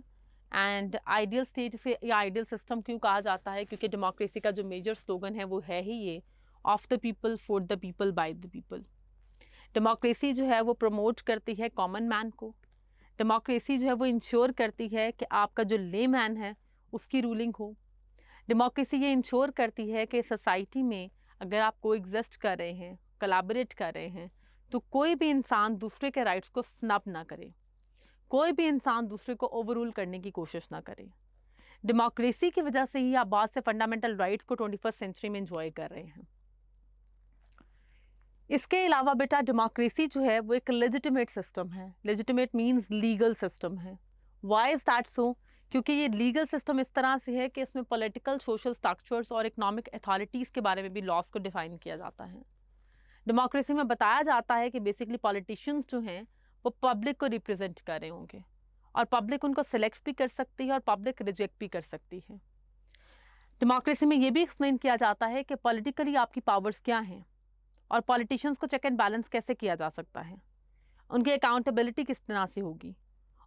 एंड आइडियल स्टेट से या आइडियल सिस्टम क्यों कहा जाता है, क्योंकि डेमोक्रेसी का जो मेजर स्लोगन है वो है ही ये, of the people, for the people, by the people. Democracy जो है वो प्रमोट करती है कॉमन मैन को. डेमोक्रेसी जो है वो इंश्योर करती है कि आपका जो ले मैन है उसकी रूलिंग हो. डेमोक्रेसी ये इंश्योर करती है कि सोसाइटी में अगर आप को एग्जिस्ट कर रहे हैं, कोलैबोरेट कर रहे हैं, तो कोई भी इंसान दूसरे के राइट्स को स्नब ना करे, कोई भी इंसान दूसरे को ओवररूल करने की कोशिश ना करे। डेमोक्रेसी की वजह से ही आप बहुत से फंडामेंटल राइट्स को 21st सेंचुरी में एंजॉय कर रहे हैं। इसके अलावा बेटा डेमोक्रेसी जो है वो एक लेजिटिमेट सिस्टम है। लेजिटिमेट मींस लीगल सिस्टम है। Why is that so? क्योंकि ये लीगल सिस्टम इस तरह से है कि इसमें पॉलिटिकल, सोशल स्ट्रक्चर्स और इकोनॉमिक अथॉरिटीज़ के बारे में भी लॉस को डिफाइन किया जाता है। डेमोक्रेसी में बताया जाता है कि बेसिकली पॉलिटिशियंस जो हैं वो पब्लिक को रिप्रेजेंट कर रहे होंगे और पब्लिक उनको सिलेक्ट भी कर सकती है और पब्लिक रिजेक्ट भी कर सकती है। डेमोक्रेसी में ये भी एक्सप्लेन किया जाता है कि पॉलिटिकली आपकी पावर्स क्या हैं और पॉलिटिशियंस को चेक एंड बैलेंस कैसे किया जा सकता है, उनकी अकाउंटेबिलिटी किस तरह से होगी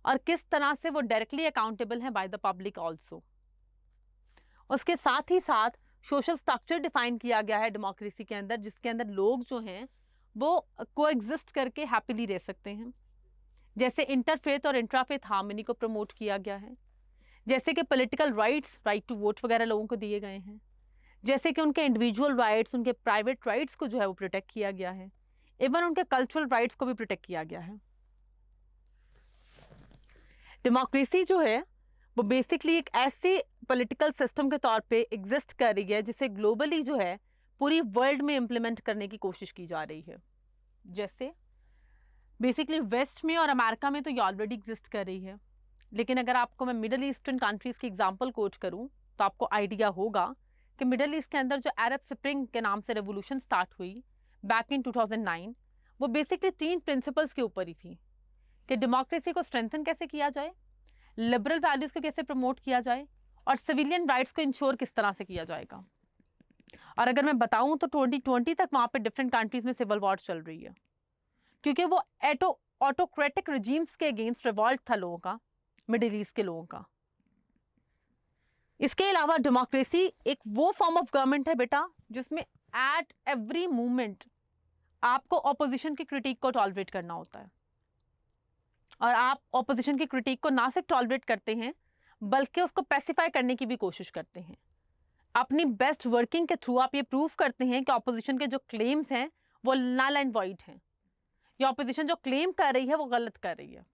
और किस तरह से वो डायरेक्टली अकाउंटेबल हैं बाय द पब्लिक ऑल्सो। उसके साथ ही साथ सोशल स्ट्रक्चर डिफाइन किया गया है डेमोक्रेसी के अंदर, जिसके अंदर लोग जो हैं वो कोएग्जिस्ट करके हैप्पीली रह सकते हैं। जैसे इंटरफेथ और इंट्राफेथ हार्मनी को प्रमोट किया गया है, जैसे कि political rights, right to vote वगैरह लोगों को दिए गए हैं, जैसे कि उनके इंडिविजुअल राइट्स, उनके प्राइवेट राइट्स को जो है वो प्रोटेक्ट किया गया है, इवन उनके कल्चरल राइट्स को भी प्रोटेक्ट किया गया है। डेमोक्रेसी जो है वो बेसिकली एक ऐसे पॉलिटिकल सिस्टम के तौर पे एग्जिस्ट कर रही है जिसे ग्लोबली जो है पूरी वर्ल्ड में इम्प्लीमेंट करने की कोशिश की जा रही है। जैसे बेसिकली वेस्ट में और अमेरिका में तो ये ऑलरेडी एग्जिस्ट कर रही है, लेकिन अगर आपको मैं मिडल ईस्टर्न कंट्रीज की एग्जांपल कोट करूं तो आपको आइडिया होगा कि मिडल ईस्ट के अंदर जो अरब स्प्रिंग के नाम से रेवोल्यूशन स्टार्ट हुई बैक इन 2009, वो बेसिकली 3 प्रिंसिपल्स के ऊपर ही थी कि डेमोक्रेसी को स्ट्रेंथन कैसे किया जाए, लिबरल वैल्यूज को कैसे प्रमोट किया जाए और सिविलियन राइट्स को इंश्योर किस तरह से किया जाएगा। और अगर मैं बताऊं तो 2020 तक वहां पे डिफरेंट कंट्रीज में सिविल वॉर चल रही है, क्योंकि वो ऑटोक्रेटिक रिजीम्स के अगेंस्ट रिवॉल्ट था लोगों का, मिडिल ईस्ट के लोगों का। इसके अलावा डेमोक्रेसी एक वो फॉर्म ऑफ गवर्नमेंट है बेटा जिसमें एट एवरी मोमेंट आपको ऑपोजिशन की क्रिटिक को टॉलरेट करना होता है, और आप ऑपोजिशन की क्रिटिक को ना सिर्फ टॉलरेट करते हैं बल्कि उसको पैसिफाई करने की भी कोशिश करते हैं। अपनी बेस्ट वर्किंग के थ्रू आप ये प्रूव करते हैं कि ऑपोजिशन के जो क्लेम्स हैं वो नल एंड वॉइड हैं, या ऑपोजिशन जो क्लेम कर रही है वो गलत कर रही है।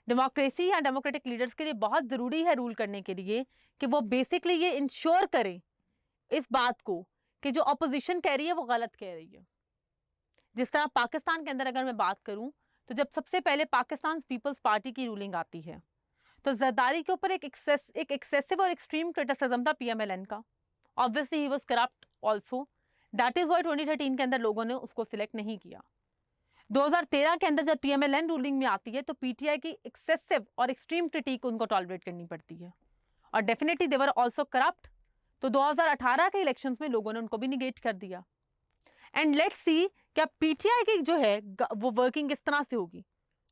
डेमोक्रेसी या डेमोक्रेटिक लीडर्स के लिए बहुत ज़रूरी है रूल करने के लिए कि वो बेसिकली ये इंश्योर करें इस बात को कि जो ऑपोजिशन कह रही है वो गलत कह रही है। जिस तरह पाकिस्तान के अंदर अगर मैं बात करूं तो जब सबसे पहले पाकिस्तान पीपल्स पार्टी की रूलिंग आती है तो जरदारी के ऊपर एक एक्सेसिव और एक्सट्रीम क्रिटिसिज्म था पीएमएलएन का। Obviously he was corrupt also, that is why 2013 के अंदर लोगों ने उसको सिलेक्ट नहीं किया। 2013 के अंदर जब पीएमएलएन रूलिंग में आती है तो पीटीआई की एक्सेसिव और एक्सट्रीम क्रिटिक उनको टॉलरेट करनी पड़ती है, और definitely they were also corrupt. तो 2018 के इलेक्शंस में लोगों ने उनको भी निगेट कर दिया। एंड लेट्स सी क्या पीटीआई की जो है वो वर्किंग किस तरह से होगी,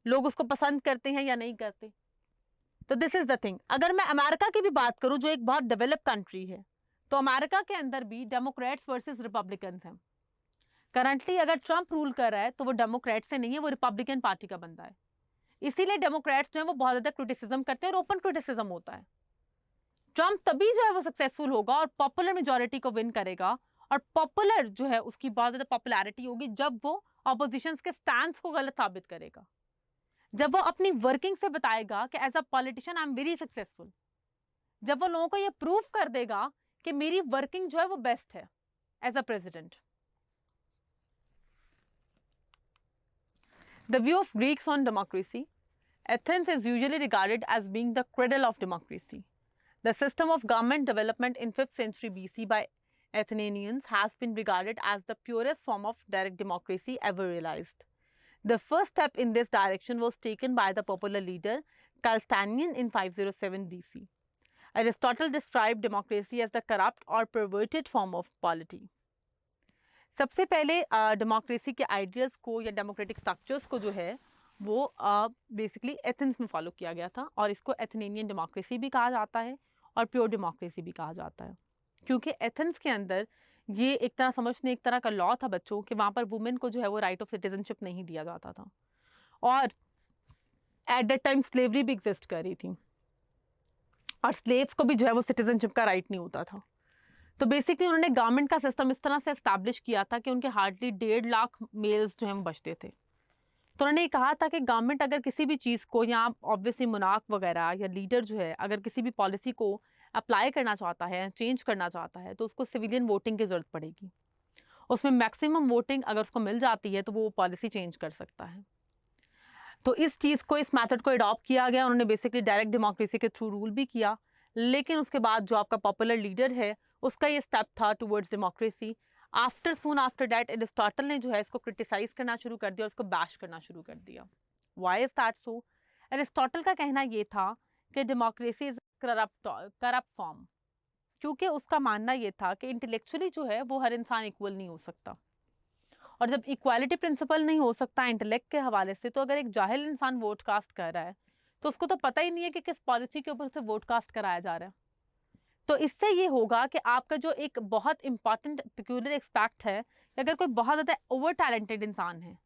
लोग उसको पसंद करते हैं या नहीं करते। तो दिस इज द थिंग। अगर मैं अमेरिका की भी बात करूं जो एक बहुत डेवलप कंट्री है, तो अमेरिका के अंदर भी डेमोक्रेट्स वर्सेस रिपब्लिकन्स हैं। करंटली अगर ट्रंप रूल कर रहा है तो वो डेमोक्रेट से नहीं है, वो रिपब्लिकन पार्टी का बंदा है। इसीलिए डेमोक्रेट्स जो है वो बहुत ज़्यादा क्रिटिसिज्म करते हैं और ओपन क्रिटिसिज्म होता है। ट्रंप तभी जो है वो सक्सेसफुल होगा और पॉपुलर मेजोरिटी को विन करेगा, और पॉपुलर जो है उसकी बहुत ज़्यादा पॉपुलैरिटी होगी जब वो ऑपोजिशन के स्टैंड को गलत साबित करेगा, जब वो अपनी वर्किंग से बताएगा कि as a politician I am very successful, जब वो लोगों को ये प्रूव कर देगा कि मेरी वर्किंग जो है वो बेस्ट है as a president. The view of Greeks on democracy. Athens is usually regarded as being the cradle of democracy. The system of government development in 5th century BC by Athenians has been regarded as the purest form of direct democracy ever realized. The first step in this direction was taken by the popular leader Calstenian in 507 BC. Aristotle described democracy as the corrupt or perverted form of polity. सबसे पहले democracy के ideals को या democratic structures को जो है वो basically Athens में फॉलो किया गया था, और इसको एथेनियन डेमोक्रेसी भी कहा जाता है और प्योर डेमोक्रेसी भी कहा जाता है, क्योंकि एथेंस के अंदर ये एक तरह समझने एक तरह का लॉ था बच्चों कि वहाँ पर वुमेन को जो है वो राइट ऑफ सिटीजनशिप नहीं दिया जाता था, और एट दैट टाइम स्लेवरी भी एग्जिस्ट कर रही थी और स्लेव्स को भी जो है वो सिटीजनशिप का राइट नहीं होता था। तो बेसिकली उन्होंने गवर्नमेंट का सिस्टम इस तरह से एस्टैब्लिश किया था कि उनके हार्डली 1.5 लाख मेल्स जो हैं वो बचते थे। तो उन्होंने ये कहा था कि गवर्नमेंट अगर किसी भी चीज़ को, या ऑब्वियसली मुनाक वगैरह या लीडर जो है अगर किसी भी पॉलिसी को अप्लाई करना चाहता है, चेंज करना चाहता है, तो उसको सिविलियन वोटिंग की ज़रूरत पड़ेगी। उसमें मैक्सिमम वोटिंग अगर उसको मिल जाती है तो वो पॉलिसी चेंज कर सकता है। तो इस चीज़ को, इस मेथड को अडॉप्ट किया गया। उन्होंने बेसिकली डायरेक्ट डेमोक्रेसी के थ्रू रूल भी किया, लेकिन उसके बाद जो आपका पॉपुलर लीडर है उसका ये स्टेप था towards democracy. Soon after that Aristotle ने जो है इसको क्रिटिसाइज करना शुरू कर दिया और इसको बैश करना शुरू कर दिया। Why is that so? Aristotle का कहना ये था कि डेमोक्रेसी इज करप्ट फॉर्म, क्योंकि उसका मानना ये था कि इंटेलेक्चुअली जो है वो हर इंसान इक्वल नहीं हो सकता, और जब इक्वालिटी प्रिंसिपल नहीं हो सकता इंटेलेक्ट के हवाले से, तो अगर एक जाहिल इंसान वोट कास्ट कर रहा है तो उसको तो पता ही नहीं है कि किस पॉलिसी के ऊपर से वोट कास्ट कराया जा रहा है। तो इससे ये होगा कि आपका जो एक बहुत इंपॉर्टेंट पिक्यूलर एक्सपेक्ट है कि अगर कोई बहुत ज़्यादा ओवर टैलेंटेड इंसान है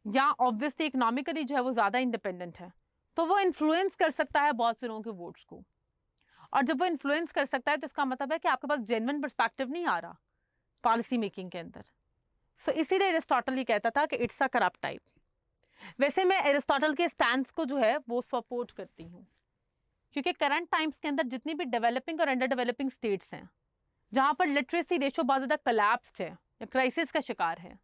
या ऑब्वियसली इकोनॉमिकली जो है वो ज़्यादा इंडिपेंडेंट है, तो वो इन्फ्लुएंस कर सकता है बहुत से लोगों के वोट्स को। और जब वो इन्फ्लुएंस कर सकता है तो इसका मतलब है कि आपके पास जेन्युइन पर्सपेक्टिव नहीं आ रहा पॉलिसी मेकिंग के अंदर। सो इसीलिए एरिस्टोटल ये कहता था कि इट्स अ करप्ट टाइप। वैसे मैं एरिस्टोटल के स्टैंड्स को जो है वो सपोर्ट करती हूँ, क्योंकि करंट टाइम्स के अंदर जितनी भी डेवलपिंग और अंडर डेवलपिंग स्टेट्स हैं जहाँ पर लिटरेसी रेशो बहुत ज़्यादा कोलैप्स्ड है या क्राइसिस का शिकार है,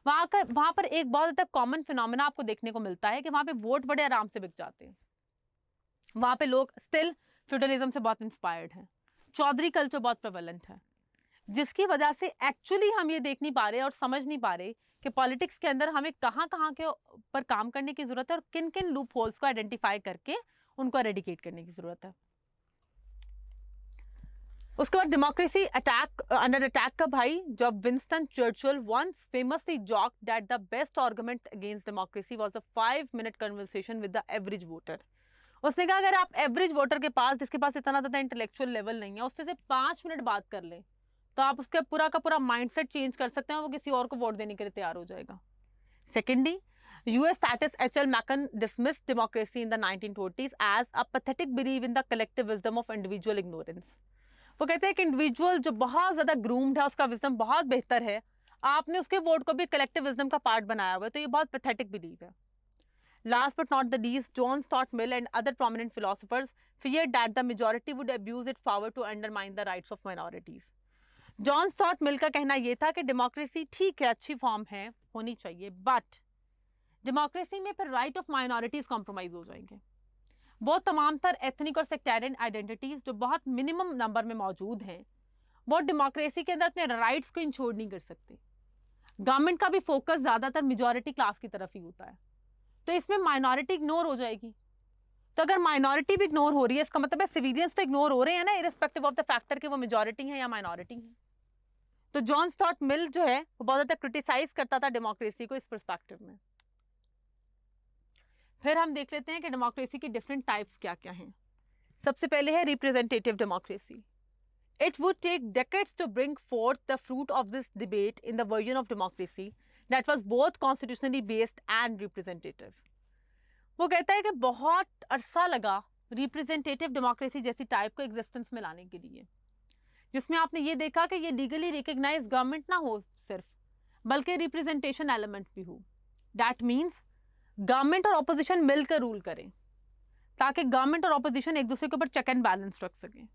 वहाँ पर एक बहुत ज़्यादा कॉमन फिनोमेना आपको देखने को मिलता है कि वहाँ पे वोट बड़े आराम से बिक जाते हैं। वहाँ पे लोग स्टिल फ्यूडलिज्म से बहुत इंस्पायर्ड हैं, चौधरी कल्चर बहुत प्रेवलेंट है, जिसकी वजह से एक्चुअली हम ये देख नहीं पा रहे और समझ नहीं पा रहे कि पॉलिटिक्स के अंदर हमें कहाँ कहाँ के पर काम करने की ज़रूरत है और किन किन लूप होल्स को आइडेंटिफाई करके उनको एरेडिकेट करने की ज़रूरत है। उसके बाद डेमोक्रेसी अंडर अटैक का भाई, जब Winston Churchill once famously joked that the best argument against democracy was a 5-minute conversation with the average voter. उसने कहा अगर आप एवरेज वोटर के पास, जिसके पास इतना ज़्यादा इंटेलेक्चुअल लेवल नहीं है, उससे सिर्फ 5 मिनट बात कर लें तो आप उसका पूरा का पूरा माइंडसेट चेंज कर सकते हैं, वो किसी और को वोट देने के लिए तैयार हो जाएगा। Secondly, US status H.L. Mencken dismissed democracy in the 1920s as a pathetic belief in the collective wisdom of individual ignorance. वो कहते हैं कि इंडिविजुअल जो बहुत ज़्यादा ग्रूम्ड है, उसका विजडम बहुत बेहतर है, आपने उसके वोट को भी कलेक्टिव विजडम का पार्ट बनाया हुआ है, तो ये बहुत पैथेटिक बिलीव है। Last but not the least, John Stuart Mill and other prominent philosophers feared that the majority would abuse its power to undermine the rights of minorities. John Stuart Mill का कहना यह था कि democracy ठीक है, अच्छी form है, होनी चाहिए, बट डेमोक्रेसी में फिर राइट ऑफ माइनॉरिटीज कॉम्प्रोमाइज हो जाएंगे। वो तमाम तर एथनिक और सेक्टेरियन आइडेंटिटीज जो बहुत मिनिमम नंबर में मौजूद हैं, वो डेमोक्रेसी के अंदर अपने राइट्स को इंश्योर नहीं कर सकते। गवर्नमेंट का भी फोकस ज़्यादातर मेजॉरिटी क्लास की तरफ ही होता है, तो इसमें माइनॉरिटी इग्नोर हो जाएगी। तो अगर माइनॉरिटी भी इग्नोर हो रही है, इसका मतलब है सिविलियंस तो इग्नोर हो रहे हैं ना, इरिस्पेक्टिव ऑफ द फैक्टर कि वो मेजॉरिटी है या माइनॉरिटी है। तो जॉन स्टुअर्ट मिल जो है वो बहुत ज़्यादा क्रिटिसाइज करता था डेमोक्रेसी को इस पर्सपेक्टिव में। फिर हम देख लेते हैं कि डेमोक्रेसी की डिफरेंट टाइप्स क्या क्या हैं। सबसे पहले है representative democracy. It would take decades to bring forth the fruit of this debate in the version of democracy that was both constitutionally based and representative. वो कहता है कि बहुत अरसा लगा रिप्रेजेंटेटिव डेमोक्रेसी जैसी टाइप को एग्जिस्टेंस में लाने के लिए, जिसमें आपने ये देखा कि ये लीगली रिकग्नाइज गवर्नमेंट ना हो सिर्फ, बल्कि रिप्रेजेंटेशन एलिमेंट भी हो। दैट मीन्स गवर्नमेंट और ऑपोजिशन मिलकर रूल करें, ताकि गवर्नमेंट और ऑपोजिशन एक दूसरे के ऊपर चेक एंड बैलेंस रख सकें।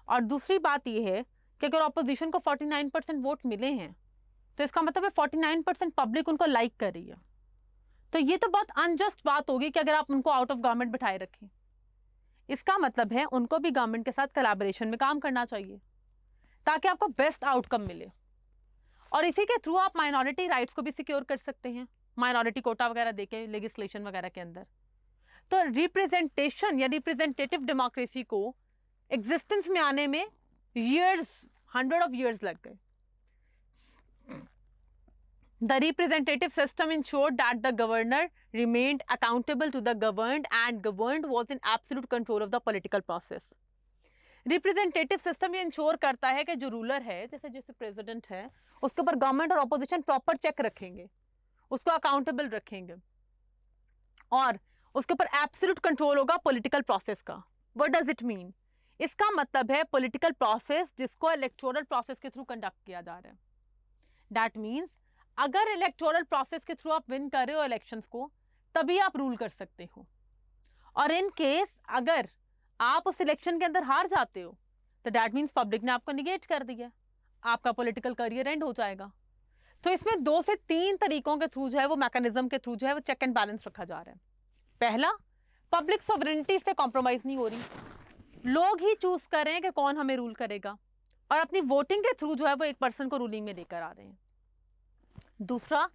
और दूसरी बात यह है कि अगर ऑपोजिशन को 49% वोट मिले हैं, तो इसका मतलब है 49% पब्लिक उनको लाइक कर रही है। तो ये तो बहुत अनजस्ट बात होगी कि अगर आप उनको आउट ऑफ गवर्नमेंट बिठाए रखें। इसका मतलब है उनको भी गवर्नमेंट के साथ कोलैबोरेशन में काम करना चाहिए, ताकि आपको बेस्ट आउटकम मिले। और इसी के थ्रू आप माइनॉरिटी राइट्स को भी सिक्योर कर सकते हैं, माइनॉरिटी कोटा वगैरह देके लेजिस्लेशन वगैरह के अंदर। तो रिप्रेजेंटेशन या रिप्रेजेंटेटिव डेमोक्रेसी को एग्जिस्टेंस में आने में years, 100 of years लग गए। The representative system ensured that the governor remained accountable to the governed and governed was in absolute control of the political process. Representative system ये ensure करता है कि जो रूलर है, जैसे जैसे प्रेसिडेंट है, उसके ऊपर गवर्नमेंट और ऑपोजिशन प्रॉपर चेक रखेंगे, उसको अकाउंटेबल रखेंगे, और उसके ऊपर एब्सोल्यूट कंट्रोल होगा पॉलिटिकल प्रोसेस का। What does it mean? इसका मतलब है पॉलिटिकल प्रोसेस जिसको इलेक्टोरल प्रोसेस के थ्रू कंडक्ट किया जा रहा है। दैट मीन्स अगर इलेक्टोरल प्रोसेस के थ्रू आप विन कर रहे हो इलेक्शंस को, तभी आप रूल कर सकते हो। और इन केस अगर आप उस इलेक्शन के अंदर हार जाते हो, तो दैट मीन्स पब्लिक ने आपको निगेट कर दिया, आपका पॉलिटिकल करियर एंड हो जाएगा। तो इसमें 2 से 3 तरीकों के थ्रू जो है वो मैकेनिज्म के थ्रू जो है वो चेक एंड बैलेंस रखा जा रहा है। पहला, पब्लिक सॉवरेनिटी से कॉम्प्रोमाइज नहीं हो रही, लोग ही चूज कर रहे हैं कि कौन हमें रूल करेगा, और अपनी वोटिंग के थ्रू जो है वो एक पर्सन को रूलिंग में लेकर आ रहे हैं। दूसरा,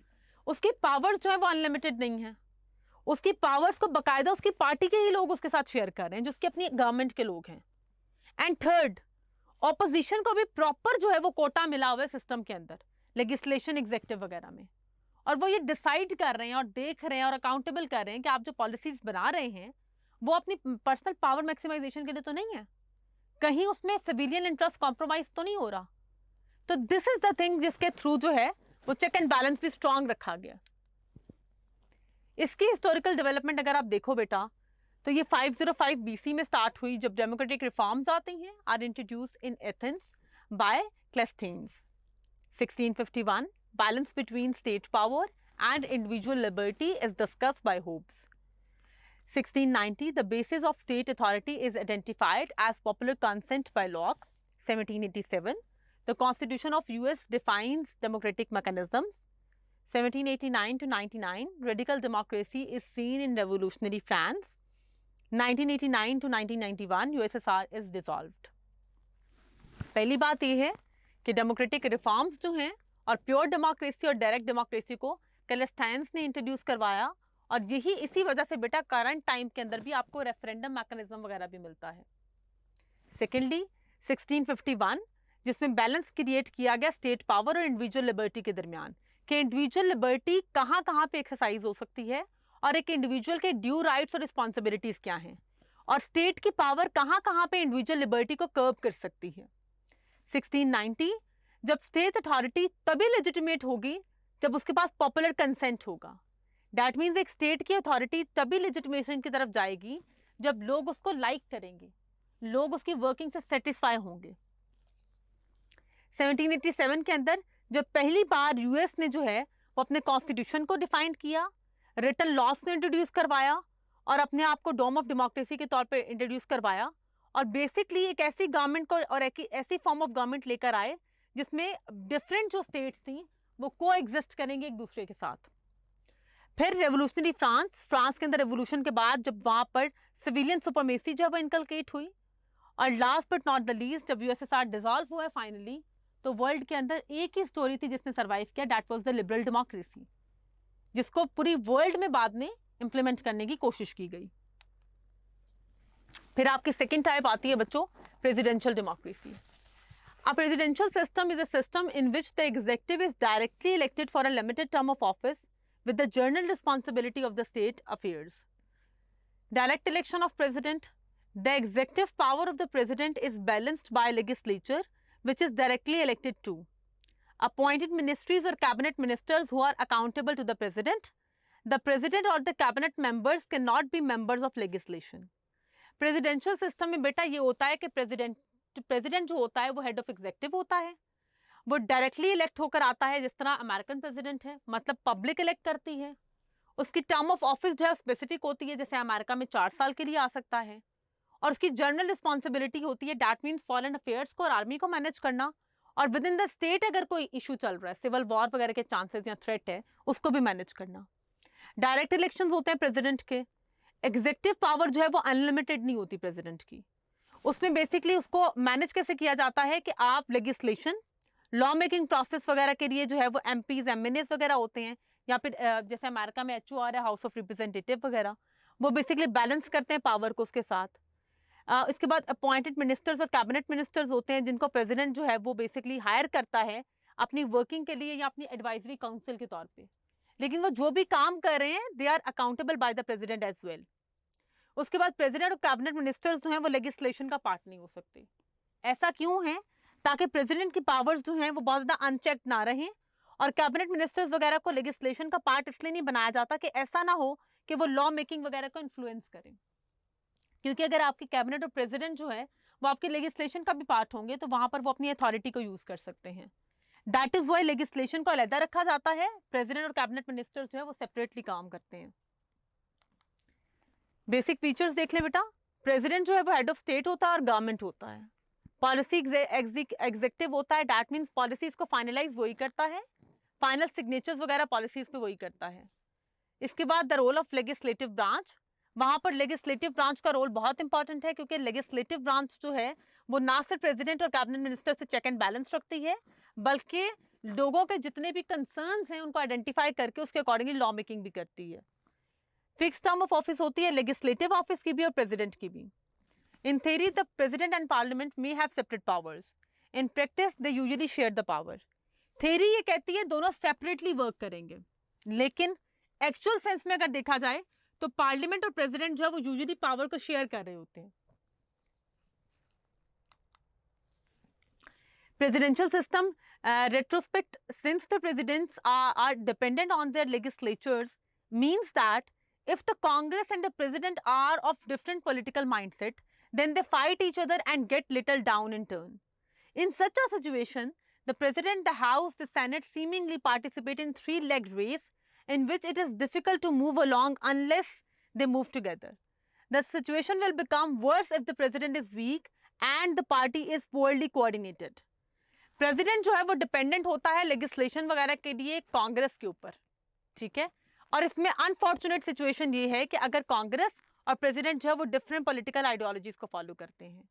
उसकी पावर्स जो है वो अनलिमिटेड नहीं है, उसकी पावर्स को बकायदा उसकी पार्टी के ही लोग उसके साथ शेयर कर रहे हैं, जो उसकी अपनी गवर्नमेंट के लोग हैं। एंड थर्ड, ऑपोजिशन को भी प्रॉपर जो है वो कोटा मिला हुआ है सिस्टम के अंदर, लेजिस्लेशन, एग्जीक्यूटिव वगैरह में, और वो ये डिसाइड कर रहे हैं और देख रहे हैं और अकाउंटेबल कर रहे हैं कि आप जो पॉलिसीज बना रहे हैं वो अपनी पर्सनल पावर मैक्सिमाइजेशन के लिए तो नहीं है, कहीं उसमें सिविलियन इंटरेस्ट कॉम्प्रोमाइज तो नहीं हो रहा। तो दिस इज द थिंग जिसके थ्रू जो है वो चेक एंड बैलेंस भी स्ट्रांग रखा गया। इसकी हिस्टोरिकल डेवलपमेंट अगर आप देखो बेटा, तो ये 505 BC में स्टार्ट हुई, जब डेमोक्रेटिक रिफॉर्म्स आती हैं, are introduced in Athens by Cleisthenes. 1651, balance between state power and individual liberty is discussed by Hobbes. 1690, the basis of state authority is identified as popular consent by Locke. 1787, the Constitution of US defines democratic mechanisms. 1789 to 99, radical democracy is seen in revolutionary France. 1989 to 1991, USSR is dissolved. पहली बात यह है कि democratic reforms जो हैं और pure democracy और direct democracy को कैलेस्थाइन्स ने इंट्रोड्यूस करवाया, और यही इसी वजह से बेटा करंट टाइम के अंदर भी आपको रेफरेंडम मैकेनिज्म वगैरह भी मिलता है। सेकेंडली 1651, जिसमें बैलेंस क्रिएट किया गया स्टेट पावर और इंडिविजुअल लिबर्टी के दरमियान, कि इंडिविजुअल लिबर्टी कहाँ कहाँ पे एक्सरसाइज हो सकती है, और एक इंडिविजुअल के ड्यू राइट्स और रिस्पॉन्सिबिलिटीज क्या हैं, और स्टेट की पावर कहाँ कहाँ पे इंडिविजुअल लिबर्टी को कर्ब कर सकती है। 1690, जब स्टेट अथॉरिटी तभी लेजिटिमेट होगी जब उसके पास पॉपुलर कंसेंट होगा। दैट मीन्स एक स्टेट की अथॉरिटी तभी लेजिटिमेशन की तरफ जाएगी जब लोग उसको लाइक करेंगे, लोग उसकी वर्किंग से सेटिस्फाई होंगे। 1787 के अंदर जब पहली बार यूएस ने जो है वो अपने कॉन्स्टिट्यूशन को डिफाइन किया, रिटन लॉस को इंट्रोड्यूस करवाया, और अपने आप को डोम ऑफ डेमोक्रेसी के तौर पे इंट्रोड्यूस करवाया, और बेसिकली एक ऐसी गवर्नमेंट को और एक ऐसी फॉर्म ऑफ गवर्नमेंट लेकर आए जिसमें डिफरेंट जो स्टेट्स थी वो को एग्जिस्ट करेंगे एक दूसरे के साथ। फिर रेवोल्यूशनरी फ्रांस के अंदर रेवोल्यूशन के बाद जब वहां पर सिविलियन सुपरमेसी जब इनकलकेट हुई, और last but not the least जब यूएसएसआर डिसॉल्व हुआ फाइनली, तो वर्ल्ड के अंदर एक ही स्टोरी थी जिसने सर्वाइव किया, that was the liberal democracy, जिसको पूरी वर्ल्ड में बाद में इंप्लीमेंट करने की कोशिश की गई। फिर आपकी सेकेंड टाइप आती है बच्चों presidential democracy. A presidential system is a system in which the executive is directly elected for a limited term of office with the general responsibility of the state affairs. Direct election of president. The executive power of the president is balanced by legislature, which is directly elected too. Appointed ministries or cabinet ministers who are accountable to the president. The president or the cabinet members cannot be members of legislation. Presidential system में बेटा ये होता है कि president जो होता है वो हेड ऑफ एग्जीक्यूटिव होता है, वो डायरेक्टली इलेक्ट होकर आता है, जिस तरह अमेरिकन प्रेसिडेंट है, मतलब पब्लिक इलेक्ट करती है। उसकी टर्म ऑफ ऑफिस जो है स्पेसिफिक होती है, जैसे अमेरिका में 4 साल के लिए आ सकता है, और उसकी जनरल रिस्पॉन्सिबिलिटी होती है, दैट मीन्स फॉरेन अफेयर्स को और आर्मी को मैनेज करना, और विद इन द स्टेट अगर कोई इशू चल रहा है, सिविल वॉर वगैरह के चांसेस या थ्रेट है, उसको भी मैनेज करना। डायरेक्ट इलेक्शन होते हैं प्रेसिडेंट के। एग्जीक्यूटिव पावर जो है वो अनलिमिटेड नहीं होती प्रेसिडेंट की, उसमें बेसिकली उसको मैनेज कैसे किया जाता है कि आप लेजिस्लेशन, लॉ मेकिंग प्रोसेस वगैरह के लिए जो है वो एमपीज एमएनएस वगैरह होते हैं, या फिर जैसे अमेरिका में एचओआर है, हाउस ऑफ रिप्रेजेंटेटिव वगैरह, वो बेसिकली बैलेंस करते हैं पावर को उसके साथ। इसके बाद अपॉइंटेड मिनिस्टर्स और कैबिनेट मिनिस्टर्स होते हैं, जिनको प्रेसिडेंट जो है वो बेसिकली हायर करता है अपनी वर्किंग के लिए या अपनी एडवाइजरी काउंसिल के तौर पर, लेकिन वो जो भी काम कर रहे हैं they are accountable by the president as well. उसके बाद प्रेसिडेंट और कैबिनेट मिनिस्टर्स जो हैं वो लेजिस्लेशन का पार्ट नहीं हो सकते। ऐसा क्यों है? ताकि प्रेसिडेंट की पावर्स जो हैं वो बहुत ज़्यादा अनचेक्ड ना रहें, और कैबिनेट मिनिस्टर्स वगैरह को लेजिस्लेशन का पार्ट इसलिए नहीं बनाया जाता कि ऐसा ना हो कि वो लॉ मेकिंग वगैरह को इन्फ्लुएंस करें, क्योंकि अगर आपकी कैबिनेट और प्रेसिडेंट जो है वो आपके लेजिस्लेशन का भी पार्ट होंगे तो वहाँ पर वो अपनी अथॉरिटी को यूज़ कर सकते हैं। दैट इज वाई लेजिस्लेशन को अलहदा रखा जाता है, प्रेसिडेंट और कैबिनेट मिनिस्टर जो है वो सेपरेटली काम करते हैं। बेसिक फीचर्स देख ले बेटा, प्रेसिडेंट जो है वो हेड ऑफ स्टेट होता है और गवर्नमेंट होता है। पॉलिसी एग्जीक्यूटिव होता है, दैट मीन्स पॉलिसीज को फाइनलाइज वही करता है, फाइनल सिग्नेचर्स वगैरह पॉलिसीज पे वही करता है। इसके बाद the role of legislative branch, वहां पर लेजिस्लेटिव ब्रांच का रोल बहुत इंपॉर्टेंट है, क्योंकि लेजिस्लेटिव ब्रांच जो है वो ना सिर्फ प्रेसिडेंट और कैबिनेट मिनिस्टर से चेक एंड बैलेंस रखती है, बल्कि लोगों के जितने भी कंसर्न्स हैं उनको आइडेंटिफाई करके उसके अकॉर्डिंगली लॉ मेकिंग भी करती है। फिक्स टर्म ऑफ ऑफिस होती है लेजिस्लेटिव ऑफिस की भी और प्रेसिडेंट की भी। In theory the president and parliament may have separate powers, in practice they usually share the power. Theory ये कहती है दोनों सेपरेटली वर्क करेंगे, लेकिन एक्चुअल सेंस में अगर देखा जाए तो पार्लियामेंट और प्रेसिडेंट जो है वो यूजुअली पावर को शेयर कर रहे होते हैं। Presidential system retrospect, since the presidents are dependent on their legislatures, means that if the Congress and the president are of different political mindset, then they fight each other and get little down in turn. In such a situation, the president, the house, the senate seemingly participate in three-legged race in which it is difficult to move along unless they move together. The situation will become worse if the president is weak and the party is poorly coordinated. President जो है वो dependent होता है legislation वगैरह के लिए कांग्रेस के ऊपर, ठीक है। और इसमें अनफॉर्चुनेट सिचुएशन ये है कि अगर कांग्रेस और प्रेसिडेंट जो है वो डिफरेंट पॉलिटिकल आइडियोलॉजीज को फॉलो करते हैं,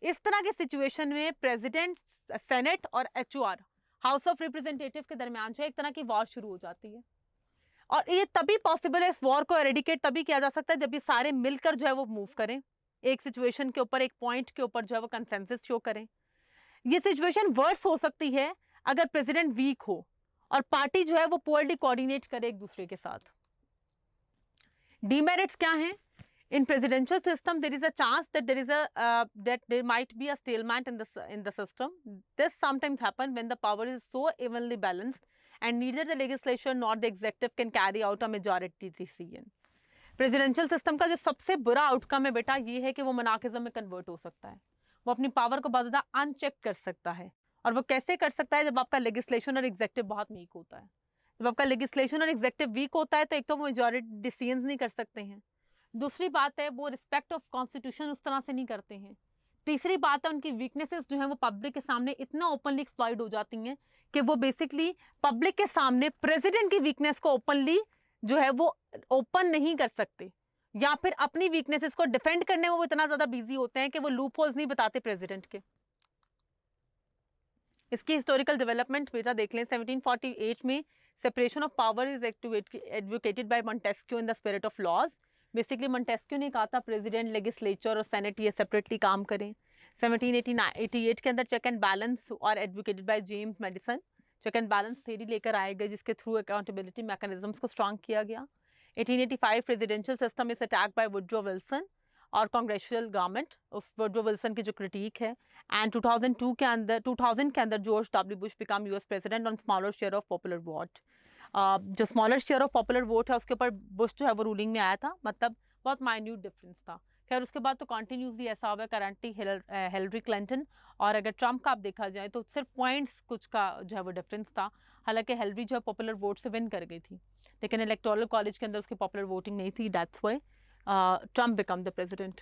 इस तरह की सिचुएशन में प्रेसिडेंट, सेनेट और एचओआर, हाउस ऑफ रिप्रेजेंटेटिव के दरमियान जो है एक तरह की वॉर शुरू हो जाती है। और ये तभी पॉसिबल है, इस वॉर को एरेडिकेट तभी किया जा सकता है जब ये सारे मिलकर जो है वो मूव करें, एक सिचुएशन के ऊपर, एक पॉइंट के ऊपर जो है वो कंसेंसस शो करें। ये सिचुएशन वर्स हो सकती है अगर प्रेसिडेंट वीक हो और पार्टी जो है वो पोअरली कोऑर्डिनेट करे एक दूसरे के साथ। डीमेरिट्स क्या हैं? In presidential system there is a chance that there might be a stalemate in the system. This sometimes happen when the power is so evenly balanced and neither the legislature nor the executive can carry out a majority decision. Presidential system का जो सबसे बुरा outcome है बेटा ये है कि वो मोनार्किज्म में कन्वर्ट हो सकता है, वो अपनी पावर को बहुत ज़्यादा अनचेक कर सकता है। और वो कैसे कर सकता है? जब आपका लेजिस्लेशन और एग्जीक्यूटिव बहुत वीक होता है। जब आपका लेजिस्लेशन और एग्जीक्यूटिव वीक होता है तो एक तो वो मेजॉरिटी डिसीजंस नहीं कर सकते हैं, दूसरी बात है वो रिस्पेक्ट ऑफ कॉन्स्टिट्यूशन उस तरह से नहीं करते हैं, तीसरी बात है उनकी वीकनेसेस जो है वो पब्लिक के सामने इतना ओपनली एक्सप्लॉइट हो जाती हैं कि वो बेसिकली पब्लिक के सामने प्रेसिडेंट की वीकनेस को ओपनली जो है वो ओपन नहीं कर सकते, या फिर अपनी वीकनेसेस को डिफेंड करने में वो इतना ज्यादा बिजी होते हैं कि वो लूप होल्स नहीं बताते प्रेसिडेंट के। इसकी हिस्टोरिकल डेवलपमेंट बेटा देख लें। 1748 में separation of power is advocated by Montesquieu in the spirit of laws. Basically Montesquieu ने कहा था प्रेसिडेंट, लेजिस्लेचर और सेनेट ये सेपरेटली काम करें। 1788 के अंदर चेक एंड बैलेंस और advocated by James Madison, check and balance theory लेकर आए गए जिसके थ्रू अकाउंटेबिलिटी मैकेनिज्म्स को स्ट्रांग किया गया। 1885 presidential system is attack by Woodrow Wilson और कांग्रेचुअल गवर्नमेंट, उस वुड्रो विल्सन की जो क्रिटिक है। एंड 2000 के अंदर George W Bush become US president on smaller share of popular vote. जो smaller share of popular vote है उसके ऊपर बुश जो है वो रूलिंग में आया था, मतलब बहुत माइन्यूट डिफरेंस था। खैर उसके बाद तो कॉन्टीन्यूसली ऐसा हुआ, करंटली हिलरी क्लिंटन और अगर ट्रम्प का आप देखा जाए तो सिर्फ पॉइंट्स कुछ का जो है वो डिफरेंस था। हालांकि हिलरी जो है पॉपुलर वोट से विन कर गई थी, लेकिन इलेक्टोरल कॉलेज के अंदर उसकी पॉपुलर वोटिंग नहीं थी, that's why Trump become the president.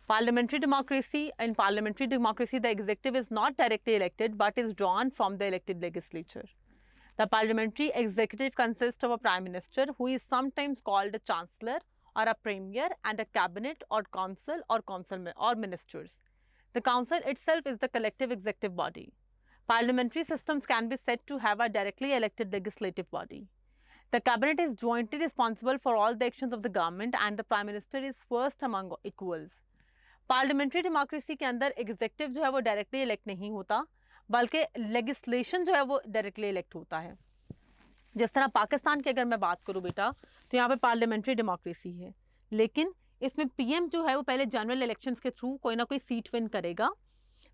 Parliamentary democracy. In parliamentary democracy, the executive is not directly elected but is drawn from the elected legislature. The parliamentary executive consists of a prime minister who is sometimes called a chancellor or a premier and a cabinet or council or ministers. The council itself is the collective executive body. Parliamentary systems can be said to have a directly elected legislative body. The cabinet is jointly responsible for all the actions of the government and the prime minister is first among equals. Parliamentary democracy के अंदर executive जो है वो directly elect नहीं होता, बल्कि legislation जो है वो directly elect होता है। जिस तरह पाकिस्तान की अगर मैं बात करूँ बेटा तो यहाँ पे पार्लियामेंट्री डेमोक्रेसी है, लेकिन इसमें पीएम जो है वो पहले जनरल इलेक्शंस के थ्रू कोई ना कोई सीट विन करेगा,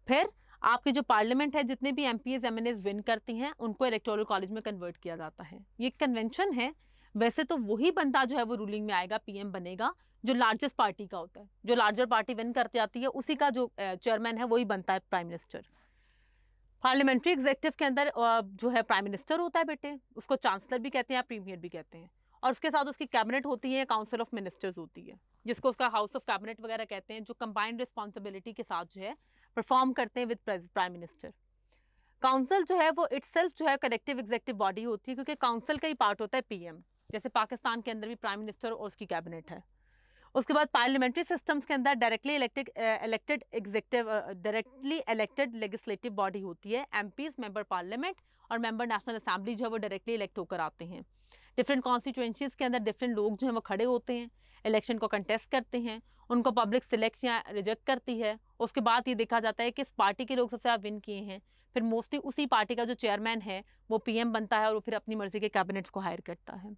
फिर आपकी जो पार्लियामेंट है जितने भी एमपीएस एमएनएस विन करती हैं उनको इलेक्टोरल कॉलेज में कन्वर्ट किया जाता है। ये कन्वेंशन है। वैसे तो वही बंदा जो है वो रूलिंग में आएगा, पीएम बनेगा जो लार्जेस्ट पार्टी का होता है, जो लार्जर पार्टी विन करती आती है उसी का जो चेयरमैन है वही बनता है प्राइम मिनिस्टर। पार्लियामेंट्री एग्जेक्टिव के अंदर जो है प्राइम मिनिस्टर होता है बेटे, उसको चांसलर भी कहते हैं या प्रीमियर भी कहते हैं, और उसके साथ उसकी कैबिनेट होती है, काउंसिल ऑफ मिनिस्टर्स होती है, जिसको उसका हाउस ऑफ कैबिनेट वगैरह कहते हैं, जो कंबाइंड रिस्पॉन्सिबिलिटी के साथ जो है परफॉर्म करते हैं विद प्राइम मिनिस्टर। काउंसिल जो है वो इटसेल्फ जो है कलेक्टिव एग्जेक्टिव बॉडी होती है, क्योंकि काउंसिल का ही पार्ट होता है पीएम, जैसे पाकिस्तान के अंदर भी प्राइम मिनिस्टर और उसकी कैबिनेट है। उसके बाद पार्लियामेंट्री सिस्टम्स के अंदर डायरेक्टली इलेक्टेड लेजिस्लेटिव बॉडी होती है, एमपीज मेंबर पार्लियामेंट और मेंबर नेशनल असेंबली जो है वो डायरेक्टली इलेक्ट होकर आते हैं। डिफरेंट कॉन्स्टिट्यूएंसीज के अंदर डिफरेंट लोग जो हैं वो खड़े होते हैं, इलेक्शन को कंटेस्ट करते हैं, उनको पब्लिक सिलेक्ट या रिजेक्ट करती है। उसके बाद ये देखा जाता है कि इस पार्टी के लोग सबसे ज़्यादा विन किए हैं, फिर मोस्टली उसी पार्टी का जो चेयरमैन है वो पीएम बनता है और वो फिर अपनी मर्जी के कैबिनेट्स को हायर करता है।